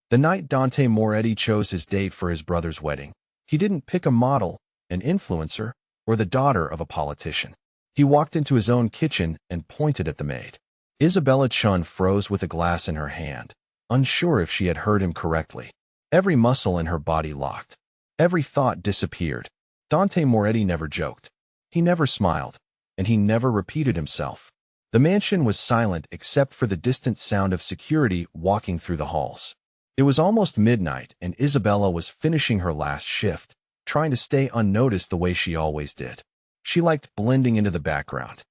The night Dante Moretti chose his date for his brother's wedding, he didn't pick a model, an influencer, or the daughter of a politician. He walked into his own kitchen and pointed at the maid. Isabella Chun froze with a glass in her hand, unsure if she had heard him correctly. Every muscle in her body locked. Every thought disappeared. Dante Moretti never joked. He never smiled, and he never repeated himself. The mansion was silent except for the distant sound of security walking through the halls. It was almost midnight, and Isabella was finishing her last shift, trying to stay unnoticed the way she always did. She liked blending into the background.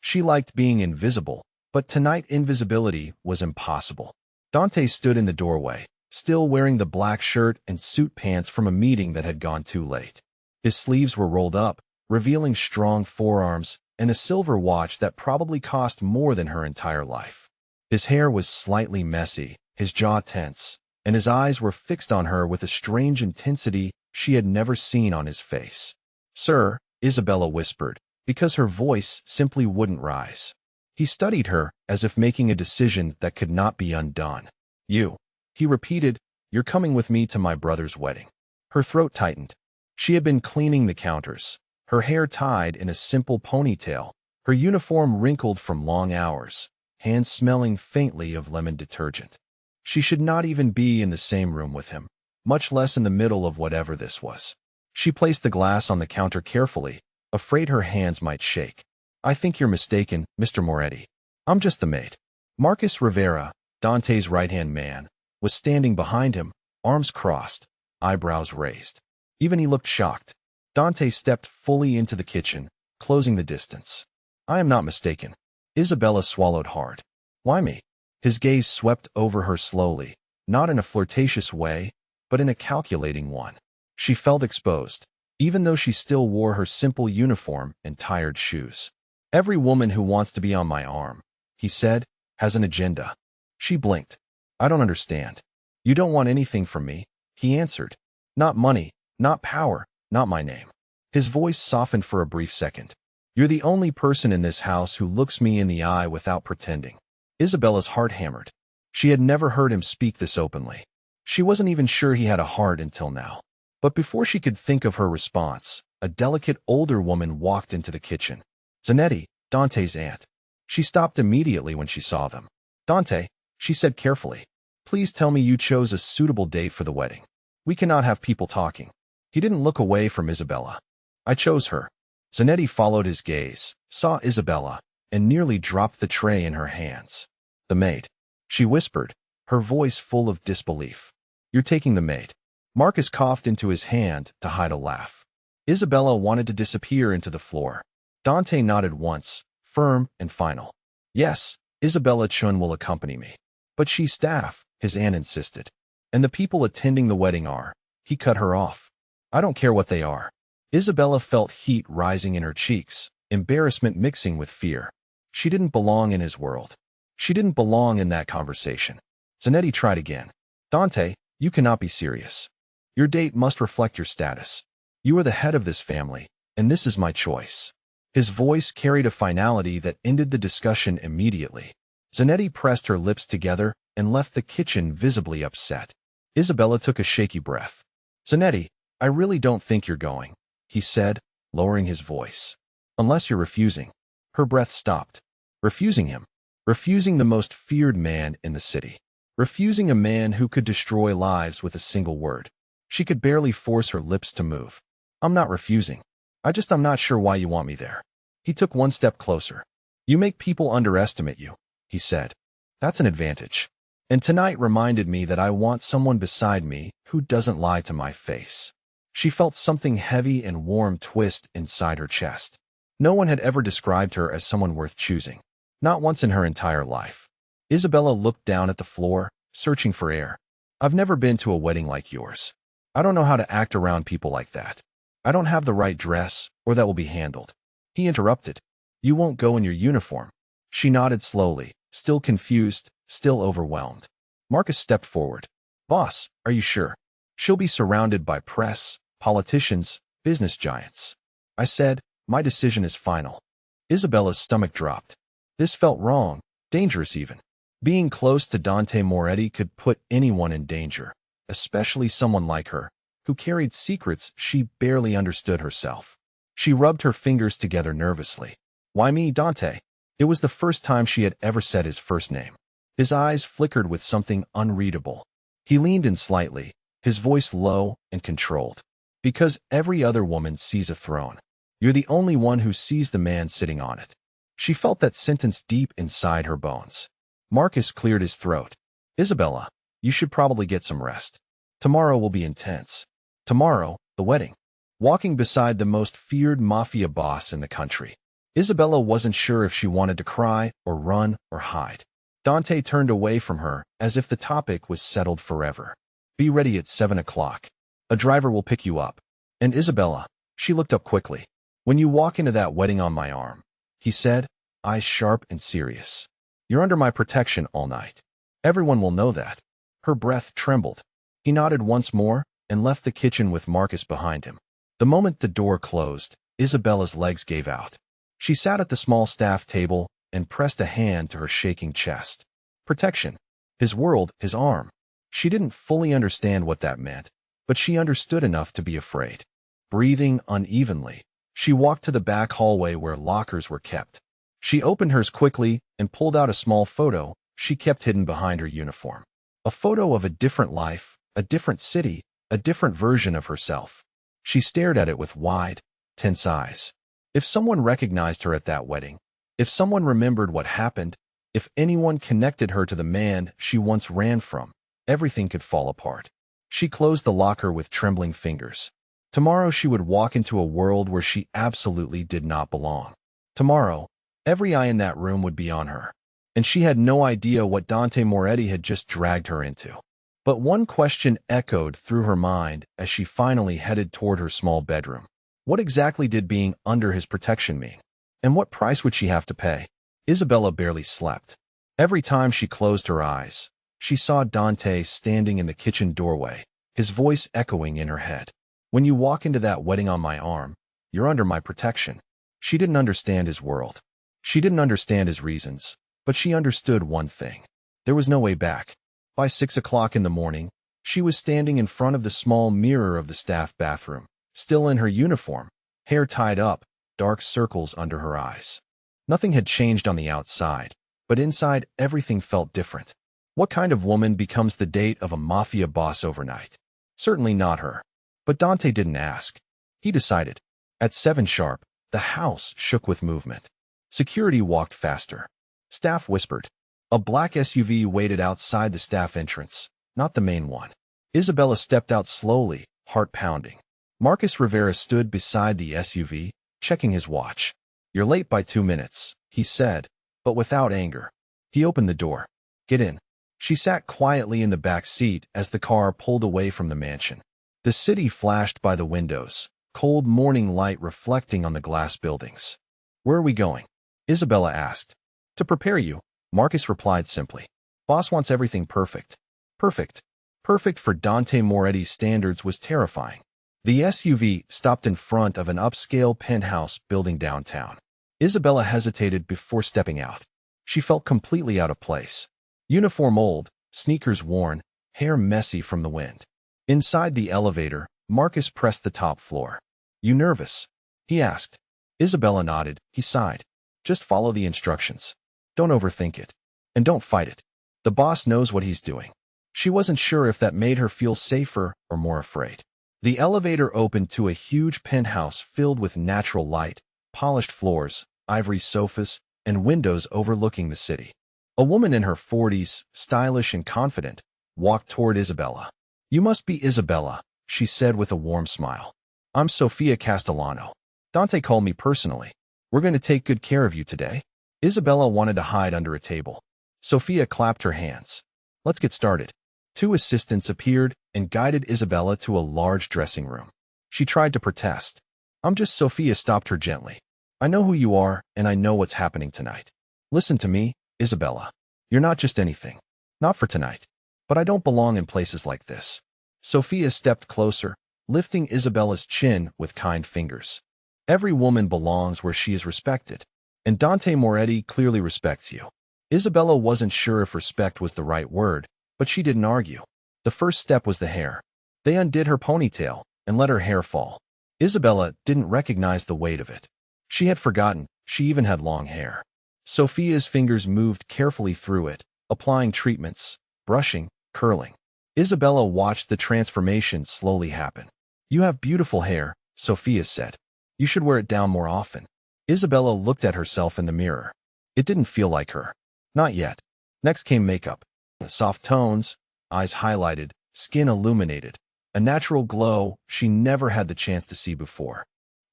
She liked being invisible, but tonight invisibility was impossible. Dante stood in the doorway, still wearing the black shirt and suit pants from a meeting that had gone too late. His sleeves were rolled up, revealing strong forearms and a silver watch that probably cost more than her entire life. His hair was slightly messy, his jaw tense, and his eyes were fixed on her with a strange intensity she had never seen on his face. "Sir," Isabella whispered, because her voice simply wouldn't rise. He studied her as if making a decision that could not be undone. "You," he repeated, "you're coming with me to my brother's wedding." Her throat tightened. She had been cleaning the counters, her hair tied in a simple ponytail, her uniform wrinkled from long hours, hands smelling faintly of lemon detergent. She should not even be in the same room with him, much less in the middle of whatever this was. She placed the glass on the counter carefully, afraid her hands might shake. "I think you're mistaken, Mr. Moretti. I'm just the maid." Marcus Rivera, Dante's right-hand man, was standing behind him, arms crossed, eyebrows raised. Even he looked shocked. Dante stepped fully into the kitchen, closing the distance. "I am not mistaken." Isabella swallowed hard. "Why me?" His gaze swept over her slowly, not in a flirtatious way, but in a calculating one. She felt exposed, even though she still wore her simple uniform and tired shoes. "Every woman who wants to be on my arm," he said, "has an agenda." She blinked. "I don't understand." "You don't want anything from me," he answered. "Not money, not power, not my name." His voice softened for a brief second. "You're the only person in this house who looks me in the eye without pretending." Isabella's heart hammered. She had never heard him speak this openly. She wasn't even sure he had a heart until now. But before she could think of her response, a delicate older woman walked into the kitchen. Zanetti, Dante's aunt. She stopped immediately when she saw them. "Dante," she said carefully, "please tell me you chose a suitable date for the wedding. We cannot have people talking." He didn't look away from Isabella. "I chose her." Zanetti followed his gaze, saw Isabella, and nearly dropped the tray in her hands. "The maid," she whispered, her voice full of disbelief. "You're taking the maid." Marcus coughed into his hand to hide a laugh. Isabella wanted to disappear into the floor. Dante nodded once, firm and final. "Yes, Isabella Chun will accompany me." "But she's staff," his aunt insisted. "And the people attending the wedding are." He cut her off. "I don't care what they are." Isabella felt heat rising in her cheeks, embarrassment mixing with fear. She didn't belong in his world. She didn't belong in that conversation. Zanetti tried again. "Dante, you cannot be serious. Your date must reflect your status. You are the head of this family, and this is my choice." His voice carried a finality that ended the discussion immediately. Zanetti pressed her lips together and left the kitchen visibly upset. Isabella took a shaky breath. "Zanetti, I really don't think you're going," he said, lowering his voice. "Unless you're refusing." Her breath stopped. Refusing him. Refusing the most feared man in the city. Refusing a man who could destroy lives with a single word. She could barely force her lips to move. "I'm not refusing. I'm not sure why you want me there." He took one step closer. "You make people underestimate you," he said. "That's an advantage. And tonight reminded me that I want someone beside me who doesn't lie to my face." She felt something heavy and warm twist inside her chest. No one had ever described her as someone worth choosing. Not once in her entire life. Isabella looked down at the floor, searching for air. "I've never been to a wedding like yours. I don't know how to act around people like that. I don't have the right dress, or that will be handled." He interrupted. "You won't go in your uniform." She nodded slowly, still confused, still overwhelmed. Marcus stepped forward. "Boss, are you sure? She'll be surrounded by press, politicians, business giants." I said, "My decision is final." Isabella's stomach dropped. This felt wrong, dangerous even. Being close to Dante Moretti could put anyone in danger, especially someone like her, who carried secrets she barely understood herself. She rubbed her fingers together nervously. Why me, Dante? It was the first time she had ever said his first name. His eyes flickered with something unreadable. He leaned in slightly, his voice low and controlled. Because every other woman sees a throne. You're the only one who sees the man sitting on it. She felt that sentence deep inside her bones. Marcus cleared his throat. Isabella, you should probably get some rest. Tomorrow will be intense. Tomorrow, the wedding. Walking beside the most feared mafia boss in the country. Isabella wasn't sure if she wanted to cry or run or hide. Dante turned away from her as if the topic was settled forever. Be ready at 7 o'clock. A driver will pick you up. And Isabella, she looked up quickly. When you walk into that wedding on my arm, he said, eyes sharp and serious. You're under my protection all night. Everyone will know that. Her breath trembled. He nodded once more and left the kitchen with Marcus behind him. The moment the door closed, Isabella's legs gave out. She sat at the small staff table and pressed a hand to her shaking chest. Protection. His world, his arm. She didn't fully understand what that meant, but she understood enough to be afraid. Breathing unevenly, she walked to the back hallway where lockers were kept. She opened hers quickly and pulled out a small photo she kept hidden behind her uniform. A photo of a different life, a different city, a different version of herself. She stared at it with wide, tense eyes. If someone recognized her at that wedding, if someone remembered what happened, if anyone connected her to the man she once ran from, everything could fall apart. She closed the locker with trembling fingers. Tomorrow she would walk into a world where she absolutely did not belong. Tomorrow, every eye in that room would be on her, and she had no idea what Dante Moretti had just dragged her into. But one question echoed through her mind as she finally headed toward her small bedroom. What exactly did being under his protection mean? And what price would she have to pay? Isabella barely slept. Every time she closed her eyes, she saw Dante standing in the kitchen doorway, his voice echoing in her head. When you walk into that wedding on my arm, you're under my protection. She didn't understand his world. She didn't understand his reasons, but she understood one thing. There was no way back. By 6 o'clock in the morning, she was standing in front of the small mirror of the staff bathroom, still in her uniform, hair tied up, dark circles under her eyes. Nothing had changed on the outside, but inside everything felt different. What kind of woman becomes the date of a mafia boss overnight? Certainly not her. But Dante didn't ask. He decided. At 7 sharp, the house shook with movement. Security walked faster. Staff whispered. A black SUV waited outside the staff entrance, not the main one. Isabella stepped out slowly, heart pounding. Marcus Rivera stood beside the SUV, checking his watch. You're late by 2 minutes, he said, but without anger. He opened the door. Get in. She sat quietly in the back seat as the car pulled away from the mansion. The city flashed by the windows, cold morning light reflecting on the glass buildings. Where are we going? Isabella asked. To prepare you, Marcus replied simply. Boss wants everything perfect. Perfect. Perfect for Dante Moretti's standards was terrifying. The SUV stopped in front of an upscale penthouse building downtown. Isabella hesitated before stepping out. She felt completely out of place. Uniform old, sneakers worn, hair messy from the wind. Inside the elevator, Marcus pressed the top floor. You nervous? He asked. Isabella nodded. He sighed. Just follow the instructions. Don't overthink it. And don't fight it. The boss knows what he's doing. She wasn't sure if that made her feel safer or more afraid. The elevator opened to a huge penthouse filled with natural light, polished floors, ivory sofas, and windows overlooking the city. A woman in her 40s, stylish and confident, walked toward Isabella. You must be Isabella, she said with a warm smile. I'm Sofia Castellano. Dante called me personally. We're going to take good care of you today. Isabella wanted to hide under a table. Sofia clapped her hands. Let's get started. 2 assistants appeared and guided Isabella to a large dressing room. She tried to protest. I'm just Sofia stopped her gently. I know who you are and I know what's happening tonight. Listen to me, Isabella. You're not just anything. Not for tonight. But I don't belong in places like this. Sofia stepped closer, lifting Isabella's chin with kind fingers. Every woman belongs where she is respected. And Dante Moretti clearly respects you. Isabella wasn't sure if respect was the right word, but she didn't argue. The first step was the hair. They undid her ponytail and let her hair fall. Isabella didn't recognize the weight of it. She had forgotten she even had long hair. Sophia's fingers moved carefully through it, applying treatments, brushing, curling. Isabella watched the transformation slowly happen. "You have beautiful hair," Sophia said. "You should wear it down more often." Isabella looked at herself in the mirror. It didn't feel like her. Not yet. Next came makeup. Soft tones, eyes highlighted, skin illuminated. A natural glow she never had the chance to see before.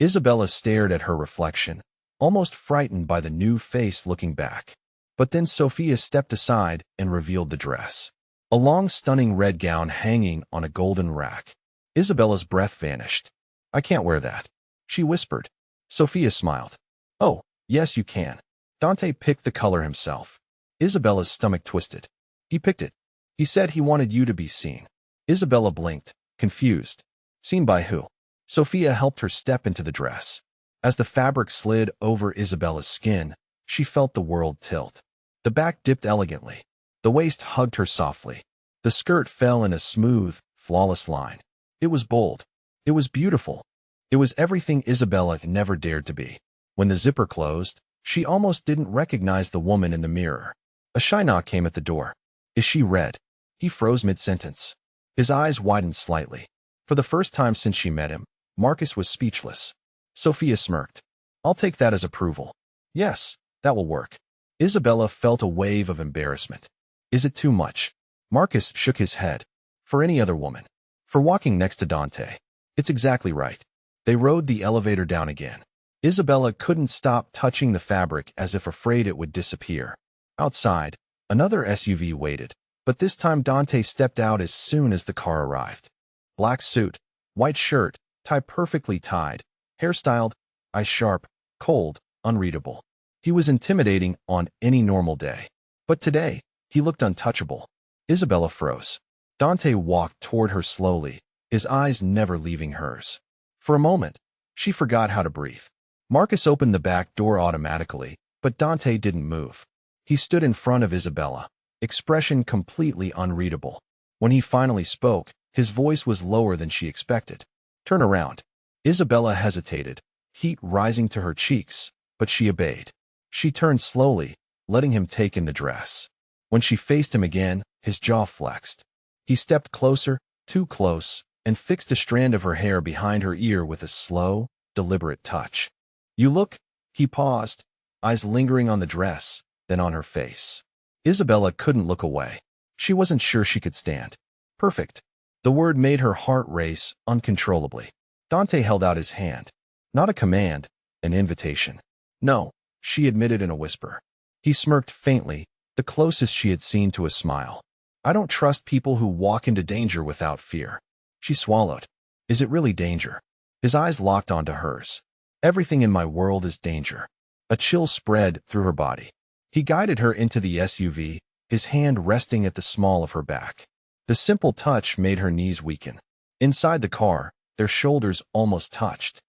Isabella stared at her reflection, almost frightened by the new face looking back. But then Sophia stepped aside and revealed the dress. A long, stunning red gown hanging on a golden rack. Isabella's breath vanished. "I can't wear that," she whispered. Sophia smiled. "Oh, yes you can." Dante picked the color himself. Isabella's stomach twisted. "He picked it. He said he wanted you to be seen." Isabella blinked, confused. Seen by who? Sophia helped her step into the dress. As the fabric slid over Isabella's skin, she felt the world tilt. The back dipped elegantly. The waist hugged her softly. The skirt fell in a smooth, flawless line. It was bold. It was beautiful. It was everything Isabella never dared to be. When the zipper closed, she almost didn't recognize the woman in the mirror. A shy knock came at the door. "Is she red?" He froze mid-sentence. His eyes widened slightly. For the first time since she met him, Marcus was speechless. Sophia smirked. "I'll take that as approval." "Yes, that will work." Isabella felt a wave of embarrassment. "Is it too much?" Marcus shook his head. "For any other woman. For walking next to Dante. It's exactly right." They rode the elevator down again. Isabella couldn't stop touching the fabric as if afraid it would disappear. Outside, another SUV waited, but this time Dante stepped out as soon as the car arrived. Black suit, white shirt, tie perfectly tied, hairstyled, eyes sharp, cold, unreadable. He was intimidating on any normal day. But today, he looked untouchable. Isabella froze. Dante walked toward her slowly, his eyes never leaving hers. For a moment, she forgot how to breathe. Marcus opened the back door automatically, but Dante didn't move. He stood in front of Isabella, expression completely unreadable. When he finally spoke, his voice was lower than she expected. "Turn around." Isabella hesitated, heat rising to her cheeks, but she obeyed. She turned slowly, letting him take in the dress. When she faced him again, his jaw flexed. He stepped closer, too close, and fixed a strand of her hair behind her ear with a slow, deliberate touch. "You look—" He paused, eyes lingering on the dress, then on her face. Isabella couldn't look away. She wasn't sure she could stand. "Perfect." The word made her heart race uncontrollably. Dante held out his hand. Not a command, an invitation. "No," she admitted in a whisper. He smirked faintly, the closest she had seen to a smile. "I don't trust people who walk into danger without fear." She swallowed. "Is it really danger?" His eyes locked onto hers. "Everything in my world is danger." A chill spread through her body. He guided her into the SUV, his hand resting at the small of her back. The simple touch made her knees weaken. Inside the car, their shoulders almost touched.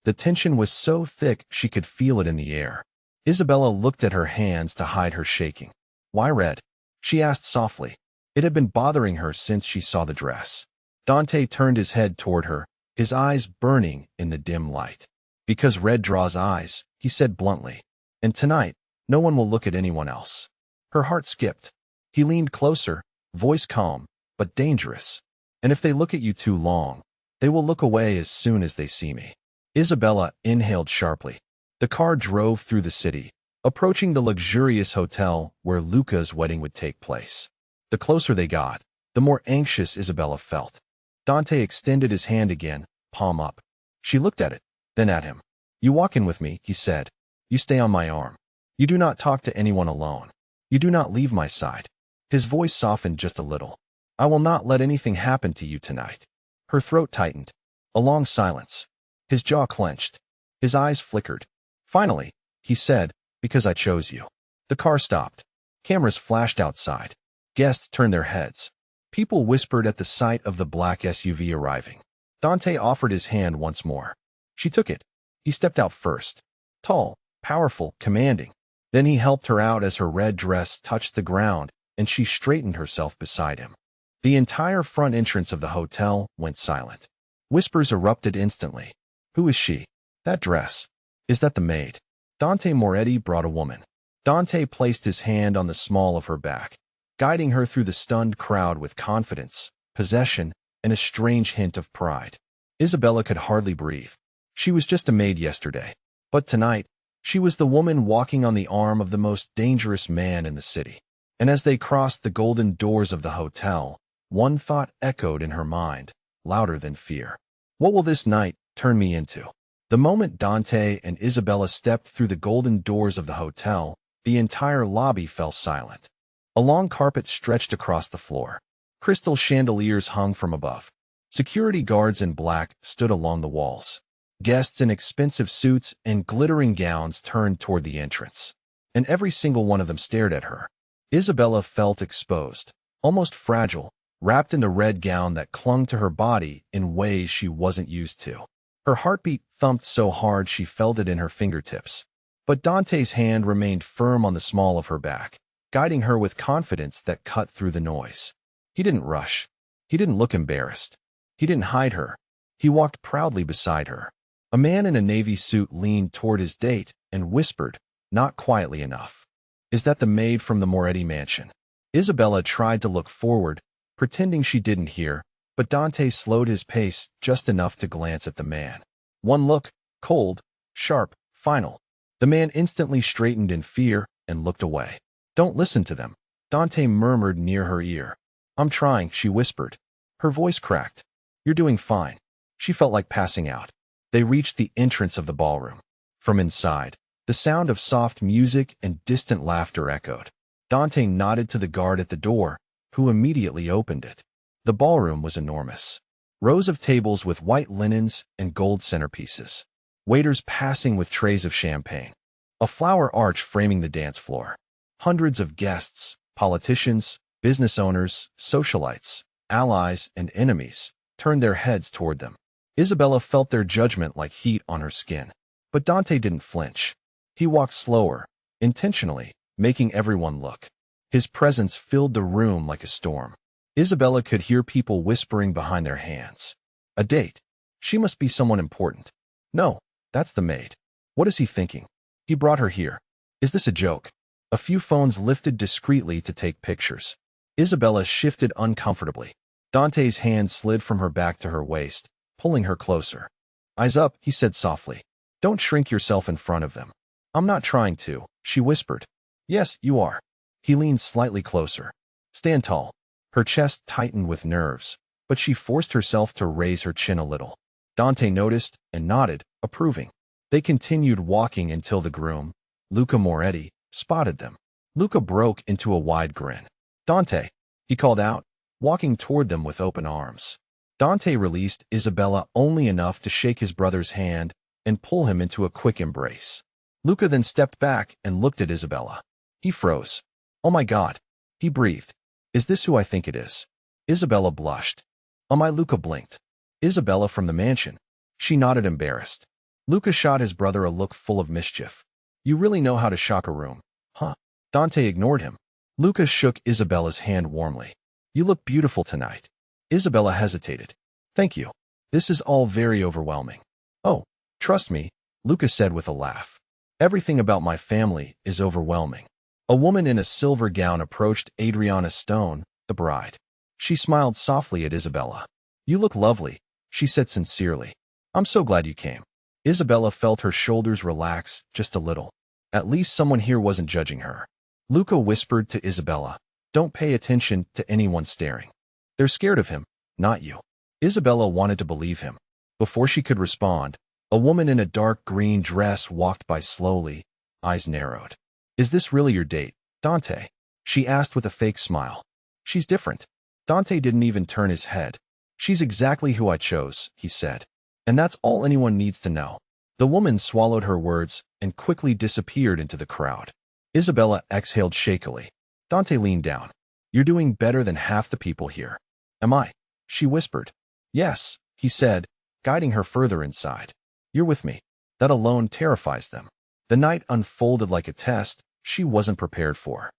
The tension was so thick she could feel it in the air. Isabella looked at her hands to hide her shaking. "Why red?" she asked softly. It had been bothering her since she saw the dress. Dante turned his head toward her, his eyes burning in the dim light. "Because red draws eyes," he said bluntly. "And tonight, no one will look at anyone else." Her heart skipped. He leaned closer, voice calm, but dangerous. "And if they look at you too long, they will look away as soon as they see me." Isabella inhaled sharply. The car drove through the city, approaching the luxurious hotel where Luca's wedding would take place. The closer they got, the more anxious Isabella felt. Dante extended his hand again, palm up. She looked at it, then at him. "You walk in with me," he said. "You stay on my arm. You do not talk to anyone alone. You do not leave my side." His voice softened just a little. "I will not let anything happen to you tonight." Her throat tightened. A long silence. His jaw clenched. His eyes flickered. "Finally," he said, "because I chose you." The car stopped. Cameras flashed outside. Guests turned their heads. People whispered at the sight of the black SUV arriving. Dante offered his hand once more. She took it. He stepped out first. Tall, powerful, commanding. Then he helped her out as her red dress touched the ground, and she straightened herself beside him. The entire front entrance of the hotel went silent. Whispers erupted instantly. Who is she? That dress. Is that the maid? Dante Moretti brought a woman. Dante placed his hand on the small of her back, guiding her through the stunned crowd with confidence, possession, and a strange hint of pride. Isabella could hardly breathe. She was just a maid yesterday. But tonight, she was the woman walking on the arm of the most dangerous man in the city. And as they crossed the golden doors of the hotel, one thought echoed in her mind, louder than fear. What will this night turn me into? The moment Dante and Isabella stepped through the golden doors of the hotel, the entire lobby fell silent. A long carpet stretched across the floor. Crystal chandeliers hung from above. Security guards in black stood along the walls. Guests in expensive suits and glittering gowns turned toward the entrance, and every single one of them stared at her. Isabella felt exposed, almost fragile, wrapped in the red gown that clung to her body in ways she wasn't used to. Her heartbeat thumped so hard she felt it in her fingertips. But Dante's hand remained firm on the small of her back, guiding her with confidence that cut through the noise. He didn't rush. He didn't look embarrassed. He didn't hide her. He walked proudly beside her. A man in a navy suit leaned toward his date and whispered, not quietly enough, "Is that the maid from the Moretti mansion?" Isabella tried to look forward, pretending she didn't hear, but Dante slowed his pace just enough to glance at the man. One look, cold, sharp, final. The man instantly straightened in fear and looked away. "Don't listen to them," Dante murmured near her ear. "I'm trying," she whispered. Her voice cracked. "You're doing fine." She felt like passing out. They reached the entrance of the ballroom. From inside, the sound of soft music and distant laughter echoed. Dante nodded to the guard at the door, who immediately opened it. The ballroom was enormous. Rows of tables with white linens and gold centerpieces. Waiters passing with trays of champagne. A flower arch framing the dance floor. Hundreds of guests, politicians, business owners, socialites, allies, and enemies, turned their heads toward them. Isabella felt their judgment like heat on her skin. But Dante didn't flinch. He walked slower, intentionally, making everyone look. His presence filled the room like a storm. Isabella could hear people whispering behind their hands. A date. She must be someone important. No, that's the maid. What is he thinking? He brought her here. Is this a joke? A few phones lifted discreetly to take pictures. Isabella shifted uncomfortably. Dante's hand slid from her back to her waist, pulling her closer. "Eyes up," he said softly. "Don't shrink yourself in front of them." "I'm not trying to," she whispered. "Yes, you are." He leaned slightly closer. "Stand tall." Her chest tightened with nerves, but she forced herself to raise her chin a little. Dante noticed and nodded, approving. They continued walking until the groom, Luca Moretti, spotted them. Luca broke into a wide grin. "Dante," he called out, walking toward them with open arms. Dante released Isabella only enough to shake his brother's hand and pull him into a quick embrace. Luca then stepped back and looked at Isabella. He froze. "Oh my God," he breathed. "Is this who I think it is?" Isabella blushed. Luca blinked. "Isabella from the mansion." She nodded, embarrassed. Luca shot his brother a look full of mischief. "You really know how to shock a room, huh?" Dante ignored him. Luca shook Isabella's hand warmly. "You look beautiful tonight." Isabella hesitated. "Thank you. This is all very overwhelming." "Oh, trust me," Luca said with a laugh. "Everything about my family is overwhelming." A woman in a silver gown approached Adriana Stone, the bride. She smiled softly at Isabella. "You look lovely," she said sincerely. "I'm so glad you came." Isabella felt her shoulders relax just a little. At least someone here wasn't judging her. Luca whispered to Isabella, "Don't pay attention to anyone staring. They're scared of him, not you." Isabella wanted to believe him. Before she could respond, a woman in a dark green dress walked by slowly, eyes narrowed. "Is this really your date, Dante?" she asked with a fake smile. "She's different." Dante didn't even turn his head. "She's exactly who I chose," he said. "And that's all anyone needs to know." The woman swallowed her words and quickly disappeared into the crowd. Isabella exhaled shakily. Dante leaned down. "You're doing better than half the people here." "Am I?" she whispered. "Yes," he said, guiding her further inside. "You're with me." That alone terrifies them. The night unfolded like a test, she wasn't prepared for.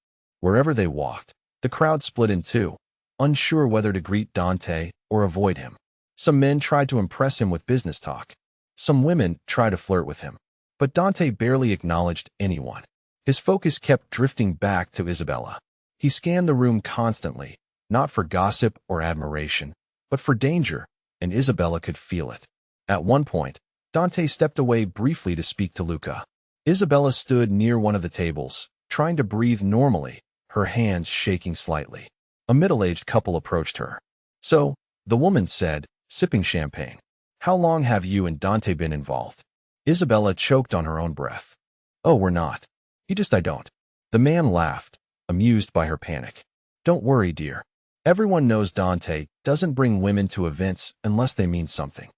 Wherever they walked, the crowd split in two, unsure whether to greet Dante or avoid him. Some men tried to impress him with business talk. Some women tried to flirt with him. But Dante barely acknowledged anyone. His focus kept drifting back to Isabella. He scanned the room constantly, not for gossip or admiration, but for danger, and Isabella could feel it. At one point, Dante stepped away briefly to speak to Luca. Isabella stood near one of the tables, trying to breathe normally, her hands shaking slightly. A middle-aged couple approached her. "So," the woman said, sipping champagne, "how long have you and Dante been involved?" Isabella choked on her own breath. "Oh, we're not. I don't." The man laughed, amused by her panic. "Don't worry, dear. Everyone knows Dante doesn't bring women to events unless they mean something.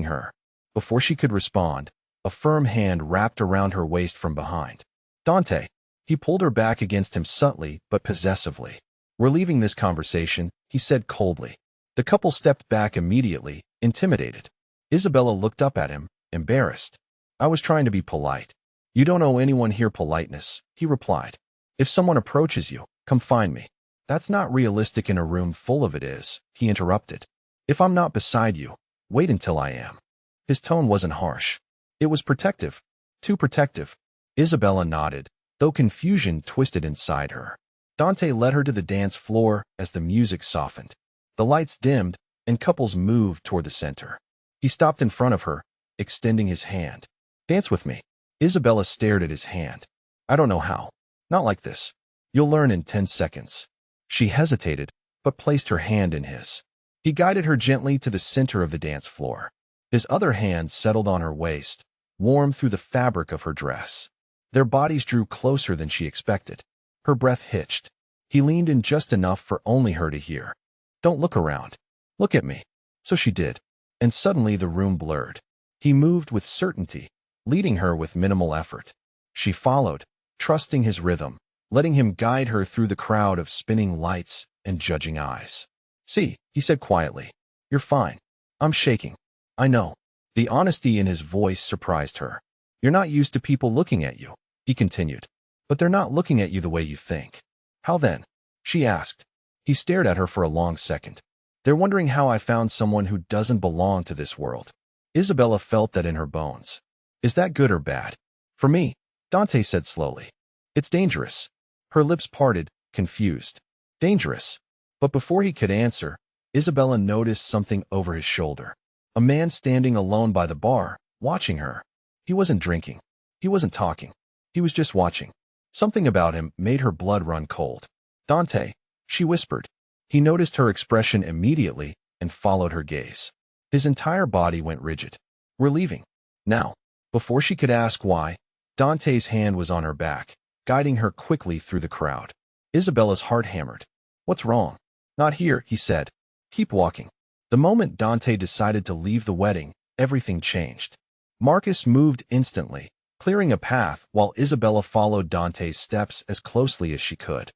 Her." Before she could respond, a firm hand wrapped around her waist from behind. "Dante." He pulled her back against him subtly but possessively. "We're leaving this conversation," he said coldly. The couple stepped back immediately, intimidated. Isabella looked up at him, embarrassed. "I was trying to be polite." "You don't owe anyone here politeness," he replied. "If someone approaches you, come find me." "That's not realistic in a room full of it is," he interrupted. "If I'm not beside you, wait until I am." His tone wasn't harsh. It was protective. Too protective. Isabella nodded, though confusion twisted inside her. Dante led her to the dance floor as the music softened. The lights dimmed, and couples moved toward the center. He stopped in front of her, extending his hand. "Dance with me." Isabella stared at his hand. "I don't know how. Not like this. You'll learn in 10 seconds. She hesitated, but placed her hand in his. He guided her gently to the center of the dance floor. His other hand settled on her waist, warm through the fabric of her dress. Their bodies drew closer than she expected. Her breath hitched. He leaned in just enough for only her to hear. "Don't look around. Look at me." So she did, and suddenly the room blurred. He moved with certainty, leading her with minimal effort. She followed, trusting his rhythm, letting him guide her through the crowd of spinning lights and judging eyes. "See," he said quietly. "You're fine. I'm shaking." "I know." The honesty in his voice surprised her. "You're not used to people looking at you," he continued. "But they're not looking at you the way you think." "How then?" she asked. He stared at her for a long second. "They're wondering how I found someone who doesn't belong to this world." Isabella felt that in her bones. "Is that good or bad?" "For me," Dante said slowly. "It's dangerous." Her lips parted, confused. "Dangerous." But before he could answer, Isabella noticed something over his shoulder. A man standing alone by the bar, watching her. He wasn't drinking. He wasn't talking. He was just watching. Something about him made her blood run cold. "Dante," she whispered. He noticed her expression immediately and followed her gaze. His entire body went rigid. "We're leaving. Now." Before she could ask why, Dante's hand was on her back, guiding her quickly through the crowd. Isabella's heart hammered. "What's wrong?" "Not here," he said. "Keep walking." The moment Dante decided to leave the wedding, everything changed. Marcus moved instantly, clearing a path while Isabella followed Dante's steps as closely as she could.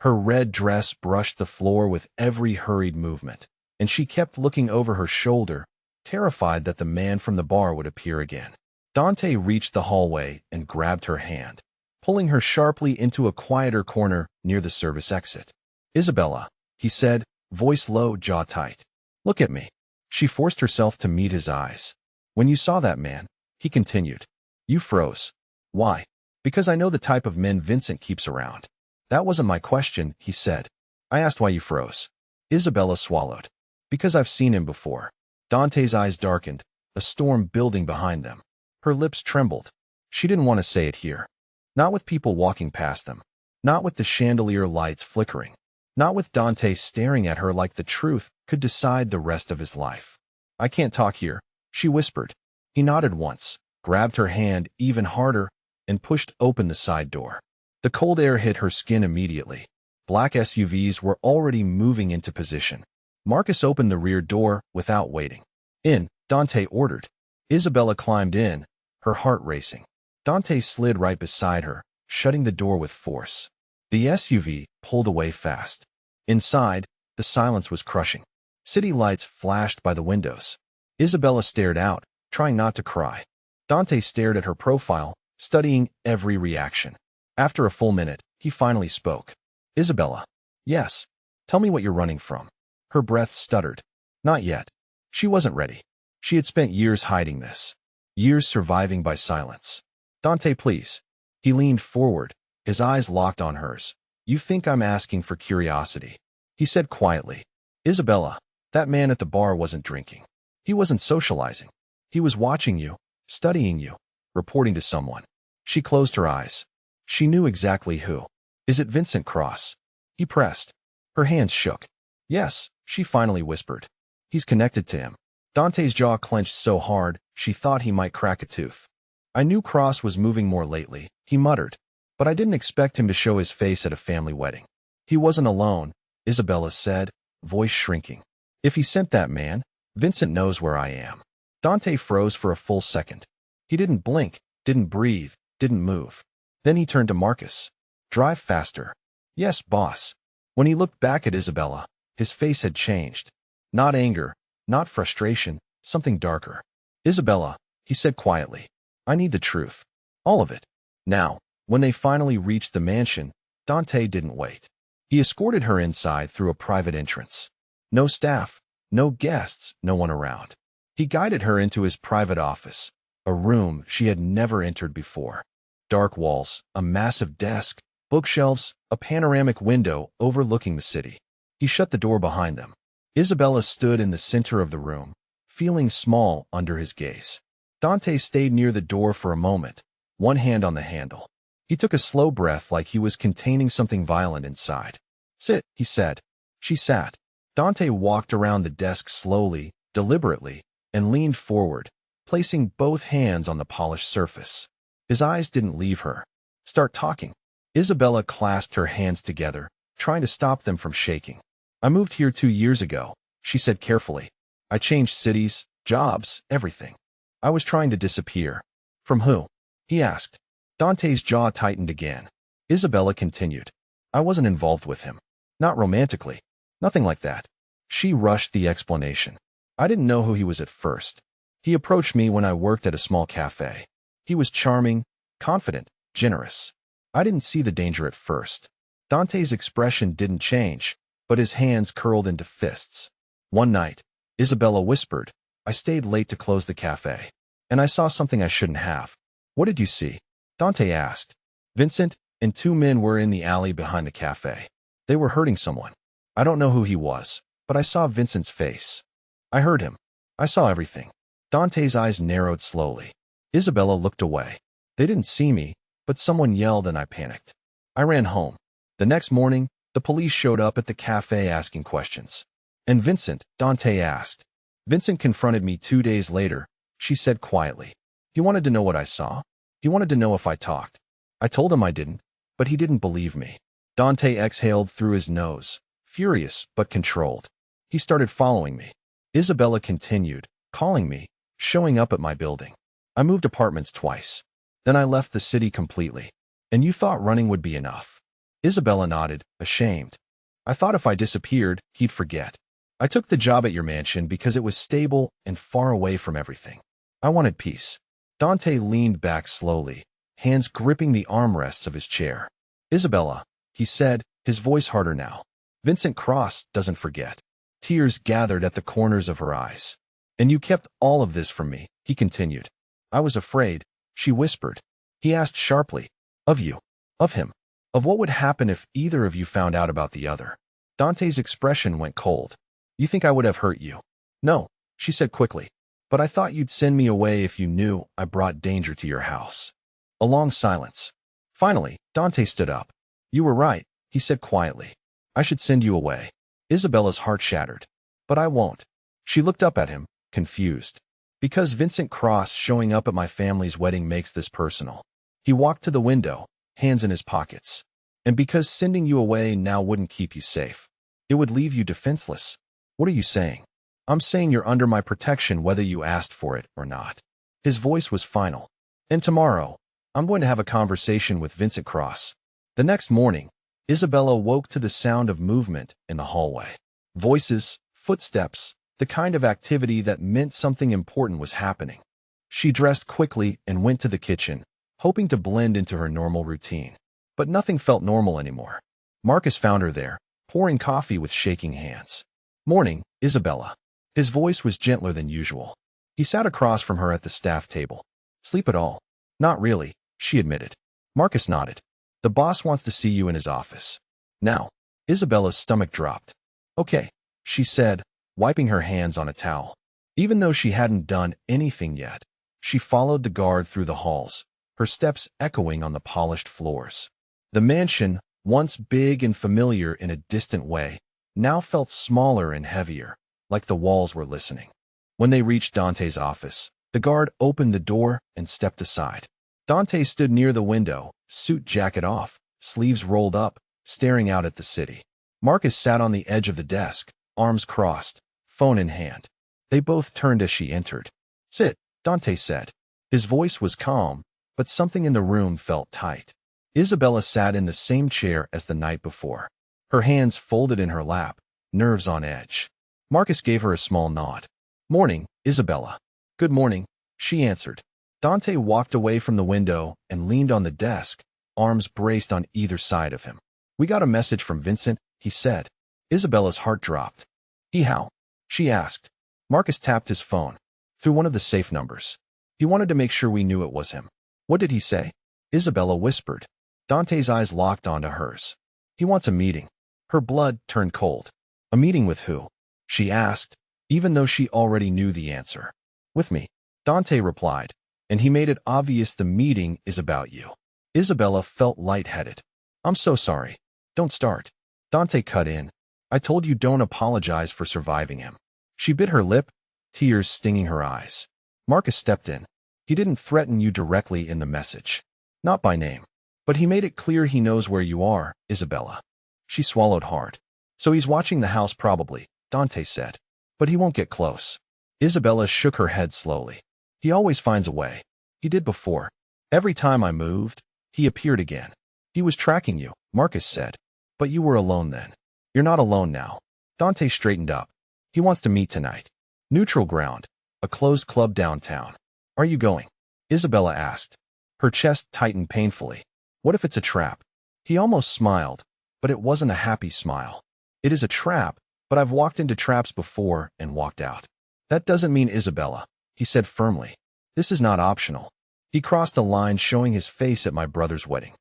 Her red dress brushed the floor with every hurried movement, and she kept looking over her shoulder, terrified that the man from the bar would appear again. Dante reached the hallway and grabbed her hand, pulling her sharply into a quieter corner near the service exit. "Isabella," he said, voice low, jaw tight. "Look at me." She forced herself to meet his eyes. "When you saw that man," he continued, "you froze." "Why?" "Because I know the type of men Vincent keeps around." "That wasn't my question," he said. "I asked why you froze." Isabella swallowed. "Because I've seen him before." Dante's eyes darkened, a storm building behind them. Her lips trembled. She didn't want to say it here. Not with people walking past them. Not with the chandelier lights flickering. Not with Dante staring at her like the truth could decide the rest of his life. "I can't talk here," she whispered. He nodded once, grabbed her hand even harder, and pushed open the side door. The cold air hit her skin immediately. Black SUVs were already moving into position. Marcus opened the rear door without waiting. "In," Dante ordered. Isabella climbed in, her heart racing. Dante slid right beside her, shutting the door with force. The SUV pulled away fast. Inside, the silence was crushing. City lights flashed by the windows. Isabella stared out, trying not to cry. Dante stared at her profile, studying every reaction. After a full minute, he finally spoke. Isabella. Yes. Tell me what you're running from. Her breath stuttered. Not yet. She wasn't ready. She had spent years hiding this. Years surviving by silence. Dante, please. He leaned forward, his eyes locked on hers. You think I'm asking for curiosity? He said quietly. Isabella, that man at the bar wasn't drinking. He wasn't socializing. He was watching you, studying you, reporting to someone. She closed her eyes. She knew exactly who. Is it Vincent Cross? He pressed. Her hands shook. Yes, she finally whispered. He's connected to him. Dante's jaw clenched so hard, she thought he might crack a tooth. I knew Cross was moving more lately, he muttered, but I didn't expect him to show his face at a family wedding. He wasn't alone, Isabella said, voice shrinking. If he sent that man, Vincent knows where I am. Dante froze for a full second. He didn't blink, didn't breathe, didn't move. Then he turned to Marcus. Drive faster. Yes, boss. When he looked back at Isabella, his face had changed. Not anger, not frustration, something darker. Isabella, he said quietly, I need the truth. All of it. Now, when they finally reached the mansion, Dante didn't wait. He escorted her inside through a private entrance. No staff, no guests, no one around. He guided her into his private office, a room she had never entered before. Dark walls, a massive desk, bookshelves, a panoramic window overlooking the city. He shut the door behind them. Isabella stood in the center of the room, feeling small under his gaze. Dante stayed near the door for a moment, one hand on the handle. He took a slow breath like he was containing something violent inside. Sit, he said. She sat. Dante walked around the desk slowly, deliberately, and leaned forward, placing both hands on the polished surface. His eyes didn't leave her. Start talking. Isabella clasped her hands together, trying to stop them from shaking. I moved here 2 years ago, she said carefully. I changed cities, jobs, everything. I was trying to disappear. From who? He asked. Dante's jaw tightened again. Isabella continued. I wasn't involved with him. Not romantically. Nothing like that. She rushed the explanation. I didn't know who he was at first. He approached me when I worked at a small cafe. He was charming, confident, generous. I didn't see the danger at first. Dante's expression didn't change, but his hands curled into fists. One night, Isabella whispered, I stayed late to close the cafe, and I saw something I shouldn't have. What did you see? Dante asked. Vincent and 2 men were in the alley behind the cafe. They were hurting someone. I don't know who he was, but I saw Vincent's face. I heard him. I saw everything. Dante's eyes narrowed slowly. Isabella looked away. They didn't see me, but someone yelled and I panicked. I ran home. The next morning, the police showed up at the cafe asking questions. And Vincent, Dante asked. Vincent confronted me 2 days later, she said quietly. He wanted to know what I saw. He wanted to know if I talked. I told him I didn't, but he didn't believe me. Dante exhaled through his nose, furious but controlled. He started following me. Isabella continued, calling me, showing up at my building. I moved apartments twice. Then I left the city completely. And you thought running would be enough. Isabella nodded, ashamed. I thought if I disappeared, he'd forget. I took the job at your mansion because it was stable and far away from everything. I wanted peace. Dante leaned back slowly, hands gripping the armrests of his chair. Isabella, he said, his voice harder now. Vincent Cross doesn't forget. Tears gathered at the corners of her eyes. And you kept all of this from me, he continued. I was afraid, she whispered. He asked sharply. Of you. Of him. Of what would happen if either of you found out about the other. Dante's expression went cold. You think I would have hurt you? No, she said quickly. But I thought you'd send me away if you knew I brought danger to your house. A long silence. Finally, Dante stood up. You were right, he said quietly. I should send you away. Isabella's heart shattered. But I won't. She looked up at him, confused. Because Vincent Cross showing up at my family's wedding makes this personal. He walked to the window, hands in his pockets. And because sending you away now wouldn't keep you safe. It would leave you defenseless. What are you saying? I'm saying you're under my protection whether you asked for it or not. His voice was final. And tomorrow, I'm going to have a conversation with Vincent Cross. The next morning, Isabella woke to the sound of movement in the hallway. Voices, footsteps, the kind of activity that meant something important was happening. She dressed quickly and went to the kitchen, hoping to blend into her normal routine. But nothing felt normal anymore. Marcus found her there, pouring coffee with shaking hands. "Morning, Isabella." His voice was gentler than usual. He sat across from her at the staff table. "Sleep at all?" "Not really," she admitted. Marcus nodded. "The boss wants to see you in his office." "Now." Isabella's stomach dropped. "Okay," she said, wiping her hands on a towel. Even though she hadn't done anything yet, she followed the guard through the halls, her steps echoing on the polished floors. The mansion, once big and familiar in a distant way, now felt smaller and heavier, like the walls were listening. When they reached Dante's office, the guard opened the door and stepped aside. Dante stood near the window, suit jacket off, sleeves rolled up, staring out at the city. Marcus sat on the edge of the desk, arms crossed, phone in hand. They both turned as she entered. "Sit," Dante said. His voice was calm, but something in the room felt tight. Isabella sat in the same chair as the night before, her hands folded in her lap, nerves on edge. Marcus gave her a small nod. "Morning, Isabella." "Good morning," she answered. Dante walked away from the window and leaned on the desk, arms braced on either side of him. "We got a message from Vincent," he said. Isabella's heart dropped. "He how?" she asked. Marcus tapped his phone. "Through one of the safe numbers. He wanted to make sure we knew it was him." "What did he say?" Isabella whispered. Dante's eyes locked onto hers. "He wants a meeting." Her blood turned cold. "A meeting with who?" she asked, even though she already knew the answer. "With me," Dante replied, "and he made it obvious the meeting is about you." Isabella felt lightheaded. "I'm so sorry. Don't start." Dante cut in. "I told you don't apologize for surviving him." She bit her lip, tears stinging her eyes. Marcus stepped in. "He didn't threaten you directly in the message. Not by name. But he made it clear he knows where you are, Isabella." She swallowed hard. "So he's watching the house probably," Dante said. "But he won't get close." Isabella shook her head slowly. "He always finds a way. He did before. Every time I moved, he appeared again." "He was tracking you," Marcus said. "But you were alone then." "You're not alone now." Dante straightened up. "He wants to meet tonight. Neutral ground, a closed club downtown." "Are you going?" Isabella asked. Her chest tightened painfully. "What if it's a trap?" He almost smiled, but it wasn't a happy smile. "It is a trap, but I've walked into traps before and walked out." "That doesn't mean Isabella," he said firmly. "This is not optional." He crossed a line showing his face at my brother's wedding.